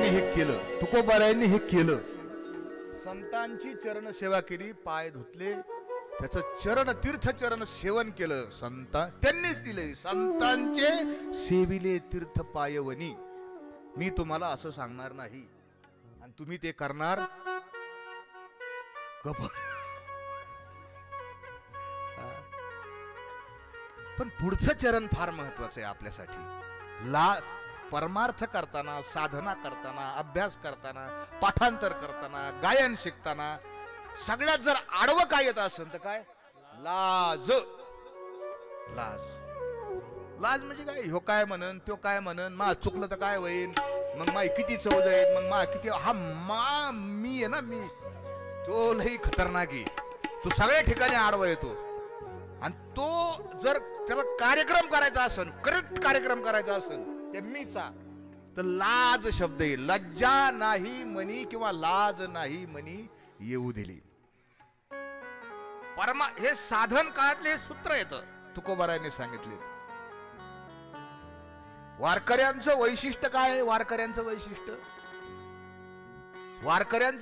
हे केलं, तुकोबारायांनी हे केलं. संतांची चरण सेवा केली, पाय धुतले, त्याचं चरण तीर्थ चरण सेवन केलं. त्यांनीच दिले, संतांचे सेविले तीर्थ पायवनी. मी तुम्हाला असं सांगणार नाही आणि तुम्ही ते करणार गप. पण पुढचं चरण फार महत्वाचं आहे आपल्यासाठी. परमार्थ करताना, साधना करताना, अभ्यास करताना, पाठांतर करताना, गायन शिकताना सगळ्यात जर आडवं काय येत असेल तर काय? लाज. लाज. लाज म्हणजे काय? ह्यो काय म्हणन, त्यो काय म्हणन, मा चुकलं तर काय होईल, मग माई किती चव जाईल, मग मा किती, हा मी आहे ना, मी तो लई खतरनाक आहे. तो सगळ्या ठिकाणी आडवा येतो. आणि तो जर त्याला कार्यक्रम करायचा असेल, करेक्ट कार्यक्रम करायचा असेल ते मीचा, तर लाज शब्द येईल. लज्जा नाही म्हणी किंवा लाज नाही म्हणी येऊ दिली. हे साधन काळातले सूत्र येतं, तुकोबारायांनी सांगितले. वारकऱ्यांचं वैशिष्ट्य काय आहे? वारकऱ्यांचं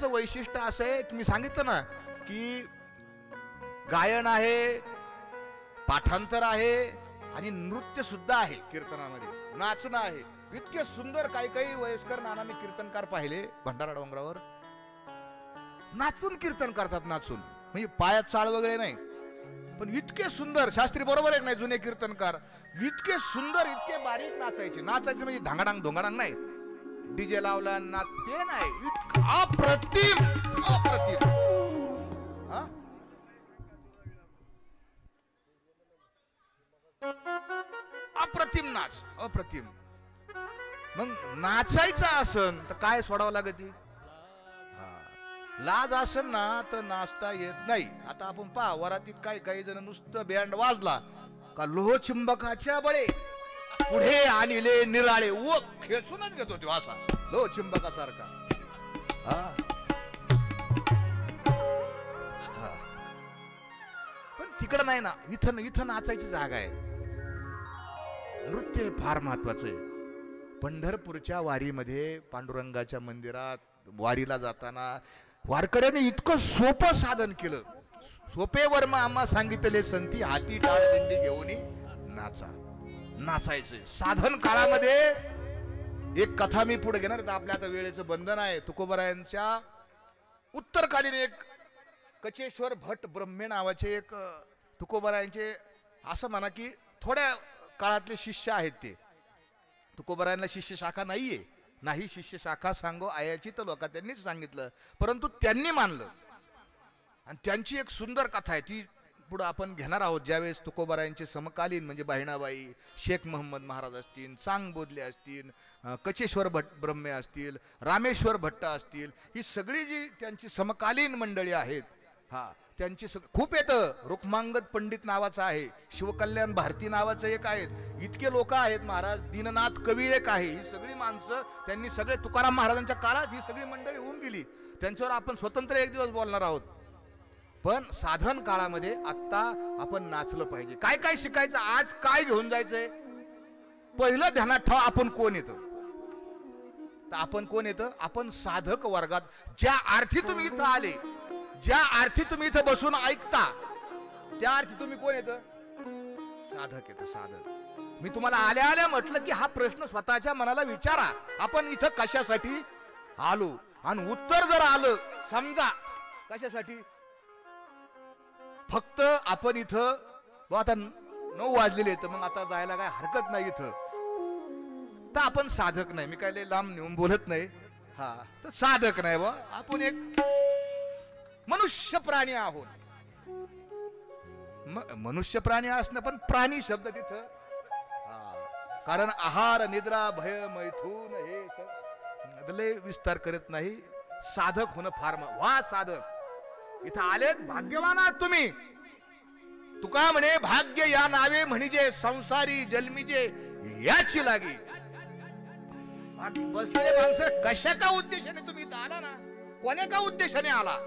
वैशिष्ट्य असं आहे की मी सांगितलं ना की गायन आहे, पाठांतर आहे आणि नृत्य सुद्धा आहे. कीर्तनामध्ये नाचणं आहे. इतके सुंदर काही काही वयस्कर नाना मी कीर्तनकार पाहिले भंडारा डोंगरावर, नाचून कीर्तन करतात. नाचून म्हणजे पायात चाळ वगैरे नाही, पण इतके सुंदर. शास्त्री बरोबर आहे नाही, जुने कीर्तनकार इतके सुंदर, इतके बारीक नाचायचे. नाचायचे म्हणजे धांगाडांग धोंगाडांग नाही, डीजे लावला नाच ते नाही, अप्रतिम अप्रतिम. अप्रतिम नाच, अप्रतिम. मग नाचायचं असन तर काय सोडावं लागते? लाज असन ना तर नाचता येत नाही. आता आपण पहा वरातीत काही जण नुसतं बँड वाजला का लोहचिंबकाच्या बळे पुढे आणले निराळे, व खेचूनच घेतो तो असा लोहचिंबकासारखा. पण तिकडं नाही ना, इथं नाचायची जागा आहे. नृत्य फार महत्वाचं आहे. पंढरपूरच्या वारीमध्ये पांडुरंगाच्या मंदिरात वारीला जाताना वारकऱ्याने इतकं सोपं साधन केलं. सोपे वर्म आम्हा सांगितले संती, हाती टाळ दिंडी घेऊन नाचायचे. साधन काळामध्ये एक कथा मी पुढे घेणार, तर आपल्या आता वेळेचं बंधन आहे. तुकोबारायांच्या उत्तरकालीन एक कचेश्वर भट ब्रह्मे नावाचे एक तुकोबारायांचे असं म्हणा की थोड्या काळातले शिष्य आहेत. ते तुकोबारायांना शिष्य शाखा नाहीये, नाही शिष्य शाखा सांगो आयाची तर लोका त्यांनीच सांगितलं, परंतु त्यांनी मानलं. आणि त्यांची एक सुंदर कथा आहे, ती पुढं आपण घेणार आहोत. ज्यावेळेस तुकोबारायांचे समकालीन म्हणजे बहिणाबाई, शेख मोहम्मद महाराज असतील, चांग बोधले असतील, कचेश्वर भट ब्रह्मे असतील, रामेश्वर भट्ट असतील, ही सगळी जी त्यांची समकालीन मंडळी आहेत, त्यांची खूप येतं. रुक्मांगद पंडित नावाचा आहे, शिवकल्याण भारती नावाचं एक आहेत, इतके लोक आहेत. महाराज दीननाथ कवी एक आहे. ही सगळी माणसं त्यांनी सगळे तुकाराम महाराजांच्या काळात ही सगळी मंडळी होऊन गेली. त्यांच्यावर आपण स्वतंत्र एक दिवस बोलणार आहोत. पण साधन काळामध्ये आता आपण नाचलं पाहिजे. काय काय शिकायचं, आज काय घेऊन जायचंय, पहिलं ध्यानात ठेवा. आपण कोण येतं, तर आपण कोण येतं, आपण साधक वर्गात. ज्या अर्थी तुम्ही इथं आले, ज्या अर्थी तुम्ही इथं बसून ऐकता, त्या अर्थी तुम्ही कोण येतं, साधक येतं. साधक. मी तुम्हाला आल्या आल्या म्हटलं की हा प्रश्न स्वतःच्या मनाला विचारा, आपण इथं कशासाठी आलो. आणि उत्तर जर आलं समजा कशासाठी, फक्त आपण इथं आता 9 वाजलेले तर मग आता जायला काय हरकत नाही इथं, तर आपण साधक नाही. मी काय लय लांब नेऊन बोलत नाही, तर साधक नाही बा, आपण एक मनुष्य प्राणी आहोत. मनुष्य प्राणी असणं पण प्राणी शब्द तिथं, कारण आहार निद्रा भय मैथून हे लय विस्तार करत नाही. साधक होणं फार वा साधक. इथं आले भाग्यवान आहात तुम्ही. तुका म्हणे भाग्य या नावे म्हणजे संसारी जन्मीजे याची लागी. बसलेले माणसं कशा का उद्देशाने तुम्ही इथं आला ना, कोण्या का उद्देशाने आला,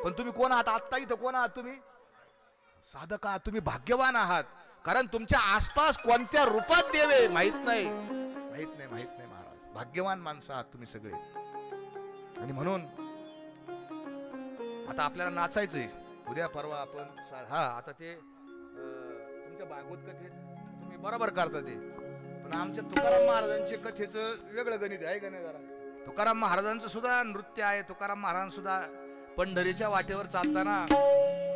पण तुम्ही कोण आहात, आत्ता इथं कोण आहात तुम्ही, साधक आहात. तुम्ही भाग्यवान आहात, कारण तुमच्या आसपास कोणत्या रूपात देवे माहित नाही. महाराज भाग्यवान माणसं आहात तुम्ही सगळे. आणि म्हणून आता आपल्याला नाचायचंय. उद्या परवा आपण आता ते तुमच्या भागवत कथेत तुम्ही बरोबर करता ते, पण आमच्या तुकाराम महाराजांच्या कथेचं वेगळं गणित आहे का नाही जरा. तुकाराम महाराजांचं सुद्धा नृत्य आहे. तुकाराम महाराज सुद्धा पंढरीच्या वाटेवर चालताना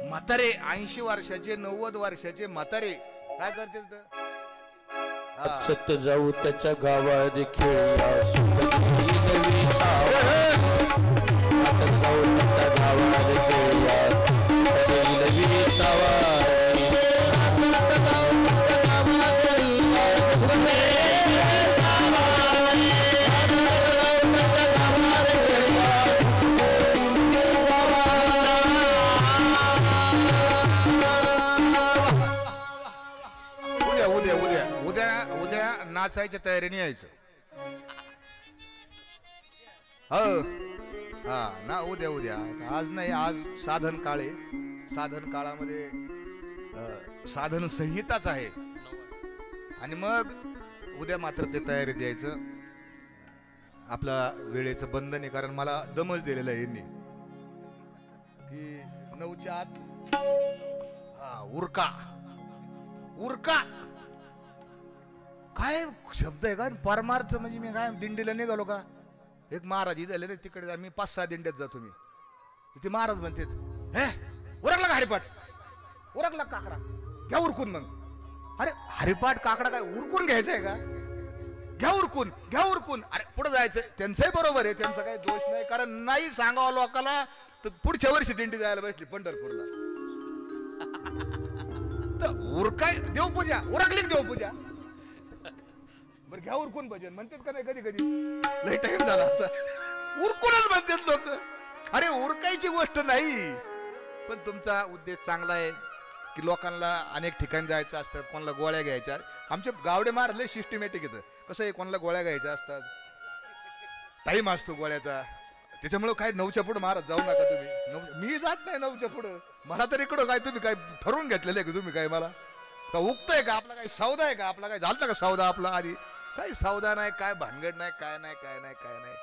म्हातारे 80 वर्षाचे 90 वर्षाचे म्हातारे काय करते सत्य जाऊ त्याच्या गावात खेळूया सुंदरी नवी सावरी. जाऊ त्याच्या गावात खेळूया सुंदरी नवी सावरी. उद्या नाचायच्या तयारीने यायचं. हो हा ना, उद्या आज नाही. आज साधन काळ आहे. साधन काळामध्ये साधन संहिताच आहे. आणि मग उद्या मात्र ते तयारी द्यायचं. आपला वेळेचं बंधन आहे, कारण मला दमच दिलेलं आहे यांनी की 9च्या आत उरका उरका. काय शब्द आहे का परमार्थ. म्हणजे मी काय दिंडीला निघालो का, एक महाराज झाले रे तिकडे जा, मी 5-6 दिंड्यात जातो मी. तिथे महाराज म्हणते हे उरकला का हरिपाठ, उरकला काकडा घ्या उरकून. मग अरे हरिपाठ काकडा काय उरकून घ्यायचं आहे का, घ्या उरकून घ्या उरकून. अरे पुढे जायचं. त्यांचंही बरोबर आहे, त्यांचा काही दोष नाही, कारण नाही सांगावं लोकांना तर पुढच्या वर्षी दिंडी जायला बसली पंढरपूरला. तर उरकाय देवपूजा, उरकली देवपूजा. बरं घ्या उरकून भजन म्हणतात का नाही कधी कधी. लय टाइम झाला आता उरकूनच म्हणतात लोक. अरे उरकायची गोष्ट नाही, पण तुमचा उद्देश चांगला आहे की लोकांना अनेक ठिकाणी जायचं असतात. कोणाला गोळ्या घ्यायच्या. आमचे गावडे महाराज लय सिस्टमॅटिक येतं. कसं आहे, कोणाला गोळ्या घ्यायच्या असतात, टाइम असतो गोळ्याचा. त्याच्यामुळे काय 9च्या पुढे महाराज जाऊ नका तुम्ही. मी जात नाही 9च्या पुढं. मला तर इकडं काय तुम्ही काय ठरवून घेतलेलं आहे का तुम्ही काय मला का उगतंय का, आपला काही सौदा आहे का, आपला काय झालं का सौदा आपला. आधी काही सौदा नाही, काय भानगड नाही, काय नाही काय नाही काय नाही.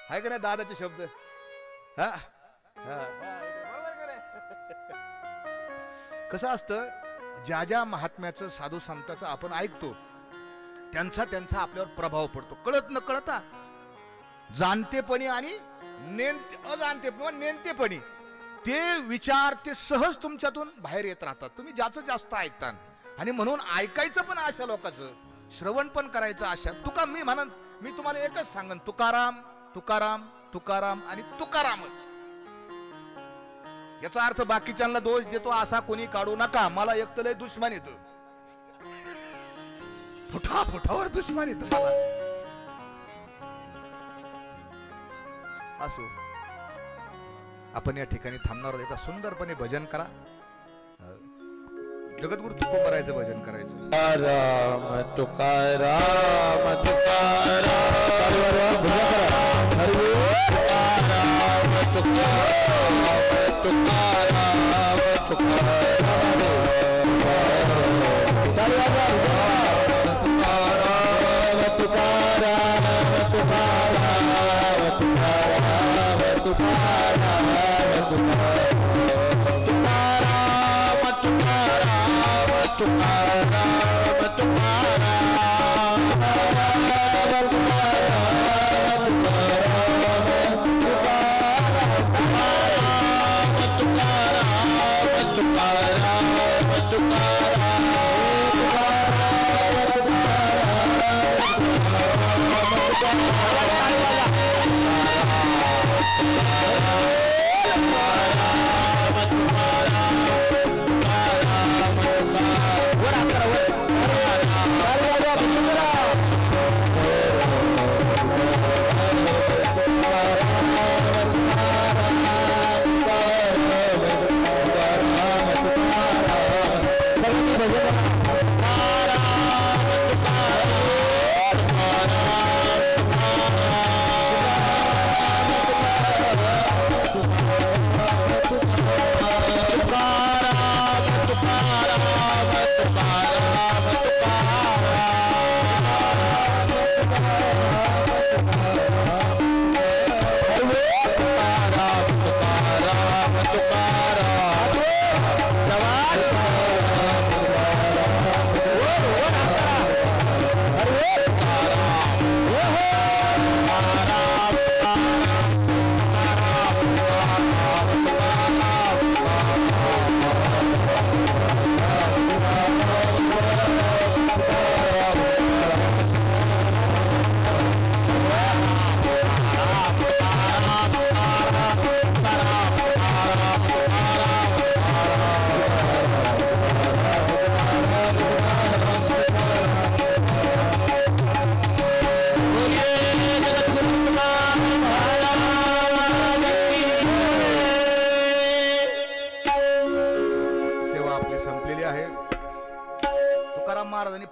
आहे का नाही दादाचे शब्द. हा कसं असतं, ज्या ज्या महात्म्याचं साधू संतांचं आपण ऐकतो त्यांचा आपल्यावर प्रभाव पडतो. कळत न कळता जाणतेपणी आणि अजाणते किंवा नेणतेपणी ते विचार ते सहज तुमच्यातून बाहेर येत राहतात. तुम्ही ज्याचं जास्त ऐकता. आणि म्हणून ऐकायचं पण अशा लोकांचं, श्रवण पण करायचं अशा. मी तुम्हाला एकच सांगन, तुकाराम तुकाराम तुकाराम आणि तुकारामच. याचा अर्थ बाकीच्यांना दोष देतो असा कोणी काढू नका. मला एक तर लय दुश्मन येतं, फुटावर दुश्मन येतं मला. असो, आपण या ठिकाणी थांबणार आहोत. याचा सुंदरपणे भजन करा. जगद्गुरु तुकोबरायचं भजन करायचं. राम तुकाराम तुकाराम तुकाराम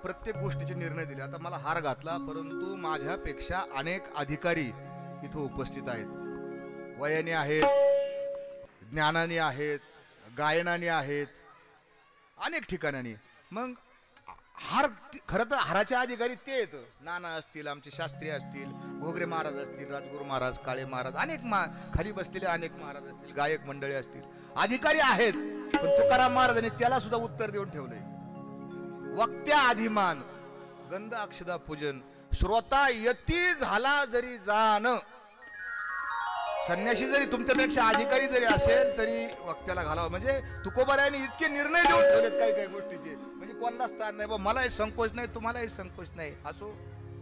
प्रत्येक गोष्टीचे निर्णय दिले. आता मला हार घातला, परंतु माझ्यापेक्षा अनेक अधिकारी इथं उपस्थित आहेत. वयाने आहेत, ज्ञानाने आहेत, गायनाने आहेत, अनेक ठिकाणांनी. मग हार खरं तर हाराचे अधिकारी ते येतं. नाना असतील, आमचे शास्त्री असतील, घोगरे महाराज असतील, राजगुरू महाराज, काळे महाराज, अनेक खाली बसलेले अनेक महाराज असतील, गायक मंडळी असतील, अधिकारी आहेत. पण तुकाराम महाराजांनी त्याला सुद्धा उत्तर देऊन ठेवलंय. वक्त्या आधिमान गंध अक्षदा पूजन, श्रोता यती झाला जरी जाण. संन्यासी जरी तुमच्यापेक्षा अधिकारी जरी असेल तरी वक्त्याला घालावं. म्हणजे तुकोबारायांनी इतके निर्णय देऊन ठेवलेत काही काही गोष्टीचे, म्हणजे कोणालाच ताण नाही. मलाही संकोच नाही, तुम्हालाही संकोच नाही. असो,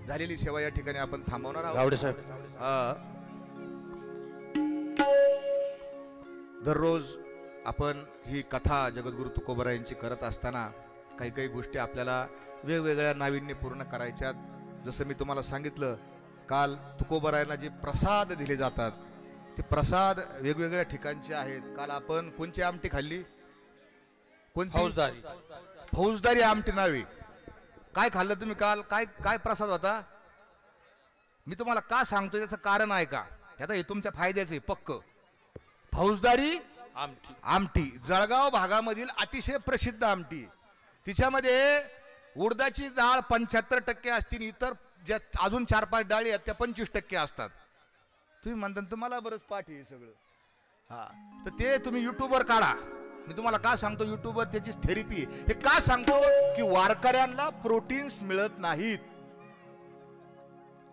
झालेली सेवा या ठिकाणी आपण थांबवणार आहोत. गावडे साहेब, दररोज आपण ही कथा जगद्गुरु तुकोबारायांची करत असताना काही काही गोष्टी आपल्याला वेगवेगळ्या नाविन्यपूर्ण करायच्यात. जसं मी तुम्हाला सांगितलं, काल तुकोबारायांना जे प्रसाद दिले जातात ते प्रसाद वेगवेगळ्या ठिकाणचे आहेत. काल आपण कोणची आमटी खाल्ली? कोणती? फौजदारी. फौजदारी आमटी नावे. काय खाल्लं तुम्ही काल? काय काय प्रसाद होता? मी तुम्हाला का सांगतोय त्याचं कारण आहे का? आता हे तुमच्या फायद्याचं आहे पक्क. फौजदारी आमटी. आमटी जळगाव भागामधील अतिशय प्रसिद्ध आमटी. तिच्यामध्ये उडदाची डाळ 75% असतील, इतर ज्या अजून 4-5 डाळी आहेत त्या 25% असतात. तुम्ही म्हणता तुम्हाला बरंच पाठ आहे सगळं. हा, तर ते तुम्ही युट्यूबवर काढा. मी तुम्हाला का सांगतो युट्यूबवर त्याची थेरपी. हे का सांगतो की वारकऱ्यांना प्रोटीन्स मिळत नाहीत.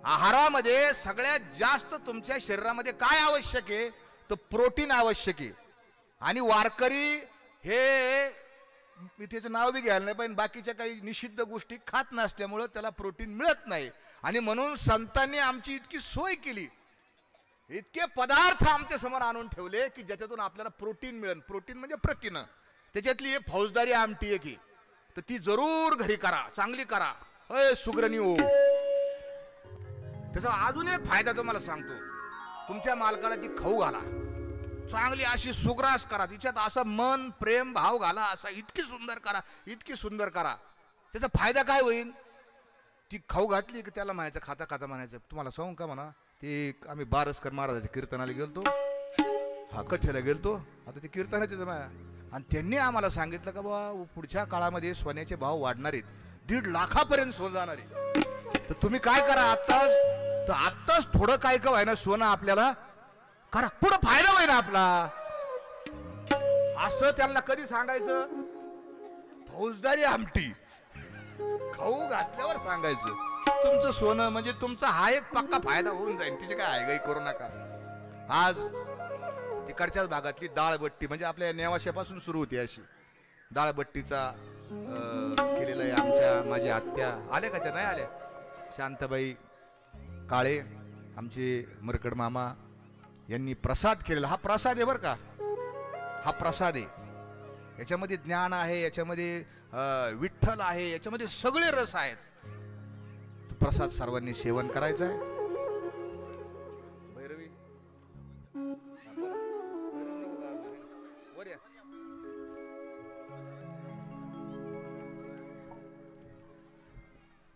आहारामध्ये सगळ्यात जास्त तुमच्या शरीरामध्ये काय आवश्यक आहे? तर प्रोटीन आवश्यक आहे. आणि वारकरी हे, मी त्याचं नाव बी घ्यायला नाही पण बाकीच्या काही निषिद्ध गोष्टी खात नसल्यामुळं त्याला प्रोटीन मिळत नाही. आणि म्हणून संतांनी आमची इतकी सोय केली, इतके पदार्थ आमच्या समोर आणून ठेवले की ज्याच्यातून आपल्याला प्रोटीन मिळेल. प्रोटीन म्हणजे प्रथिनं. त्याच्यातली एक फौजदारी आमटी आहे की, तर ती जरूर घरी करा, चांगली करा. अय सुग्रणी हो. त्याचा अजून एक फायदा तुम्हाला सांगतो. तुमच्या मालकाला ती खाऊ घाला, चांगली अशी सुग्रास करा, तिच्यात असं मन प्रेम भाव घाला, असा इतकी सुंदर करा, इतकी सुंदर करा. त्याचा फायदा काय होईल? ती खाऊ घातली की त्याला म्हणायचं, खाता खाता म्हणायचं, तुम्हाला सांगू का म्हणा, ते आम्ही बारसकर महाराजाच्या कीर्तनाला गेलतो, हा कथेला गेलतो. आता ते कीर्तनाचे आणि त्यांनी आम्हाला सांगितलं का बाबा पुढच्या काळामध्ये सोन्याचे भाव वाढणार आहेत, 1.5 लाखापर्यंत सोनं जाणार आहे. तर तुम्ही काय करा आत्ताच थोडं काय का व्हायना सोनं आपल्याला करा, पुढं फायदा होईल आपला. असं त्यांना कधी सांगायचं? फौजदारी आमटी खाऊ घातल्यावर सांगायचं. तुमचं सोनं म्हणजे तुमचा हा एक पक्का फायदा होऊन जाईल. तिचे काय हायगाई करू नका. आज तिकडच्याच भागातली डाळबट्टी म्हणजे आपल्या नेवाशापासून सुरू होती अशी डाळबट्टीचा केलेला आहे. माझ्या आत्या आल्या का? त्या नाही आल्या. शांताबाई काळे, आमचे मरकड मामा यांनी प्रसाद केलेला. हा प्रसाद आहे बरं का, हा प्रसाद आहे. याच्यामध्ये ज्ञान आहे, याच्यामध्ये विठ्ठल आहे, याच्यामध्ये सगळे रस आहेत. प्रसाद सर्वांनी सेवन करायचं आहे. भैरवी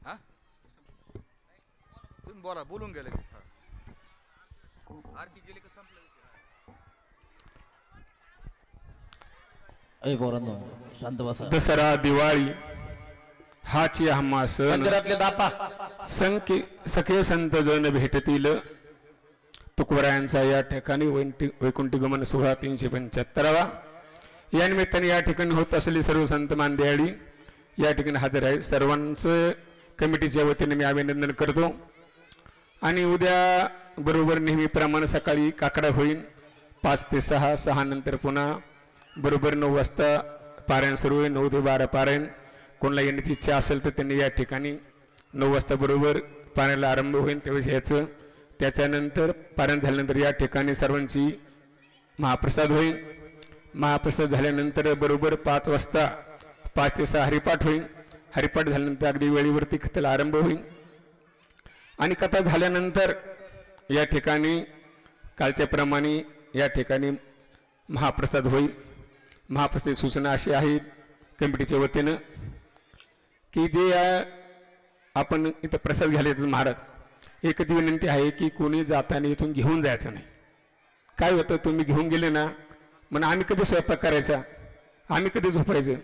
हा, तुम्ही बोला, बोलून गेले. आरती गेली का संपलं? शांत बसा. दसरा दिवाळी हाची आम्हा सण, मंदिरातले दापा सखे संत जन भेटतील. तुकोबारायांचा या ठिकाणी वैकुंठी गमन सोहळा 375वा. या निमित्ताने या ठिकाणी होत असलेली सर्व संत मांदेयाळी या ठिकाणी हजर आहे. सर्वांचं कमिटीच्या वतीने मी अभिनंदन करतो. आणि उद्या बरोबर नेहमीप्रमाणे सकाळी काकडा होईल 5 ते 6, 6 नंतर पुन्हा बरोबर 9 वाजता पारायण सुरू होईल. 9 ते 12 पारायण. कोणाला येण्याची इच्छा असेल तर त्यांनी या ठिकाणी 9 वाजता बरोबर पारायणाला आरंभ होईल त्यावेळेस यायचं. त्याच्यानंतर पारायण झाल्यानंतर या ठिकाणी सर्वांची महाप्रसाद होईल. महाप्रसाद झाल्यानंतर बरोबर 5 वाजता 5 ते 6 हरिपाठ होईल. हरिपाठ झाल्यानंतर अगदी वेळेवरती कथेला आरंभ होईल. आणि कथा झाल्यानंतर या ठिकाणी कालच्या प्रमाणे या ठिकाणी महाप्रसाद होईल. महाप्रसाद सूचना अशी आहे कमिटीच्या वतीनं की जे आपण इथं प्रसाद घ्यायला येतात महाराज, एकच विनंती आहे की कोणी जाताना इथून घेऊन जायचं नाही. काय होतं, तुम्ही घेऊन गेले ना, मग आम्ही कधी स्वयंपाक करायचा, आम्ही कधी झोपायचं,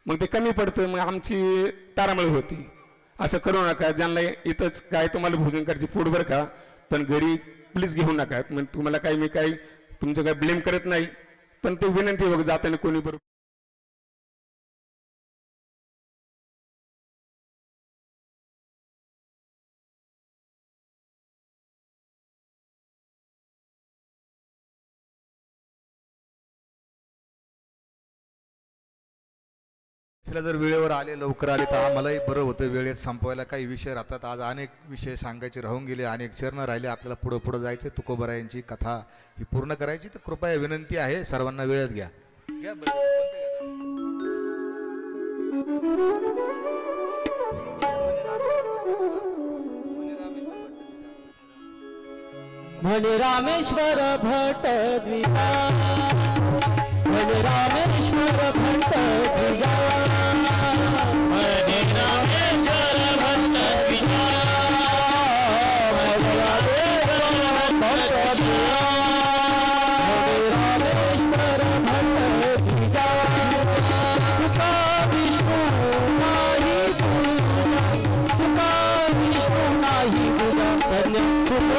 मग ते कमी पडतं, मग आमची तारांबळ होती. असं करू नका. ज्यांना इथंच काय तुम्हाला भोजन करायची पोट बरं का, पण घरी प्लीज घेऊ नका. मग तुम्हाला काही मी काही तुमचं काय ब्लेम करत नाही, पण ते विनंती बघ जाताना कोणी बरोबर. तिला जर वेळेवर आले, लवकर आले तर आम्हालाही बरं होतं. वेळेत संपवायला काही विषय राहतात. आज अनेक विषय सांगायचे राहून गेले, अनेक चरण राहिले. आपल्याला पुढं पुढं जायचं. तुकोबरायांची कथा ही पूर्ण करायची. तर कृपया विनंती आहे, सर्वांना वेळेत घ्या. घ्या म्हणे रामेश्वर भट द्विजा, म्हणे रामेश्वर भट द्विजा, म्हणे रामेश्वर भट द्विजा, म्हणे रामेश्वर भट द्विजा, म्हणे रामेश्वर भट द्विजा. तुका विष्णू नाही तुझा, तुका विष्णू नाही तुझा, धन्य तुको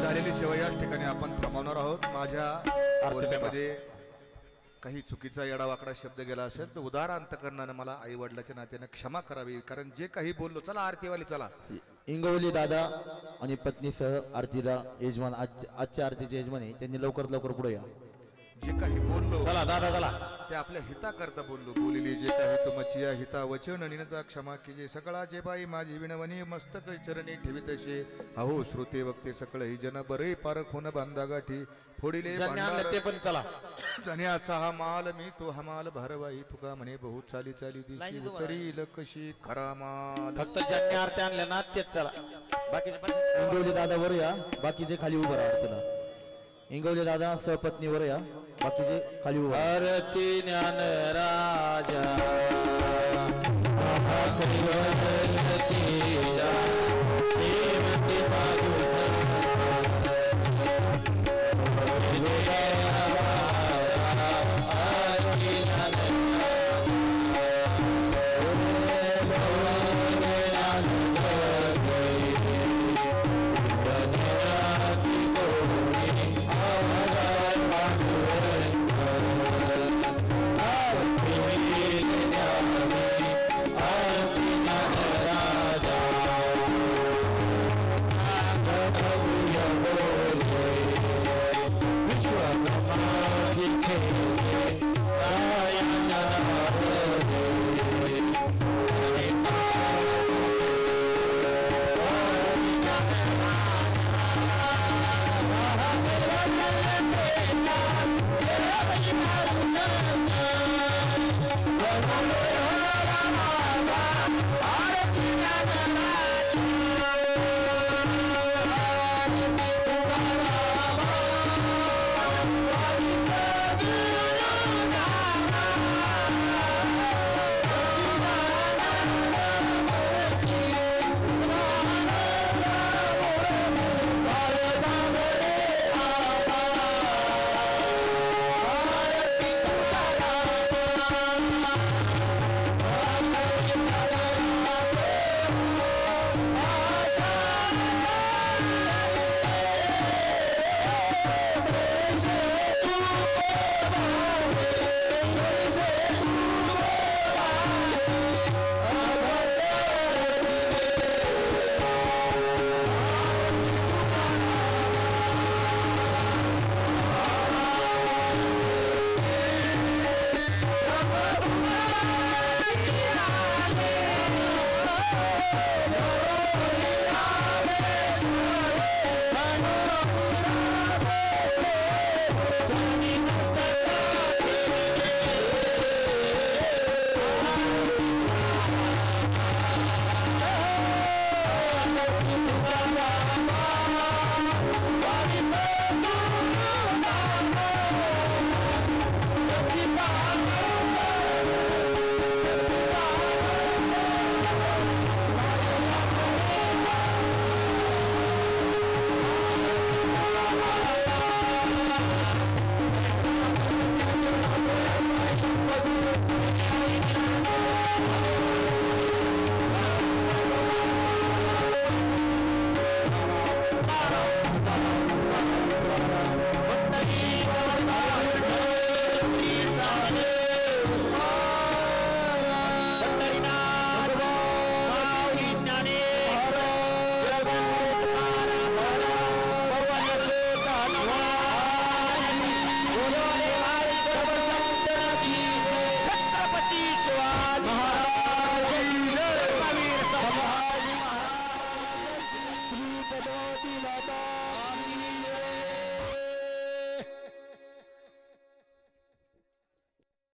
झालेली सेवा याच ठिकाणी आपण थांबवणार आहोत. माझ्या बोलण्यामध्ये काही चुकीचा येडावाकडा शब्द गेला असेल तर उदार अंतकरणाने मला आई वडिलाच्या नात्याने क्षमा करावी. कारण जे काही बोललो, चला आरतीवाली चला. इंगवली दादा आणि पत्नीसह आरतीला यजमान आजच्या आरतीचे यजमान आहे, त्यांनी लवकरात लवकर पुढे या. जे काही बोललो चला दादा चला. ते आपल्या हिताकरता बोललो. बोलिली जे काही तुमची हिता वचन निनता क्षमा कीजे. सकळा जे बाई माझी विणवणी मस्तक चरणी ठेवीतसे. अहो श्रोते वक्ते सकळ ही जन बरे पारख होन बांधा गाठी. फोडिले ज्यांनी आणलं ते पण चला. धन्याचा हा माल मी तो हमाल भारवाई फुका म्हणे बहुत चाली चाली दिशी उतरील कशी खरा माल. फक्त ज्यांनी आरती आणल्या ना तेच चला. बाकीचे पण इंगवली दादा वर या, बाकीचे खाली उभं राहा आरतीला. इंगवली दादा सहपत्नी वर या, बाकीचे खाली उभं राहा. आरती ज्ञान राजा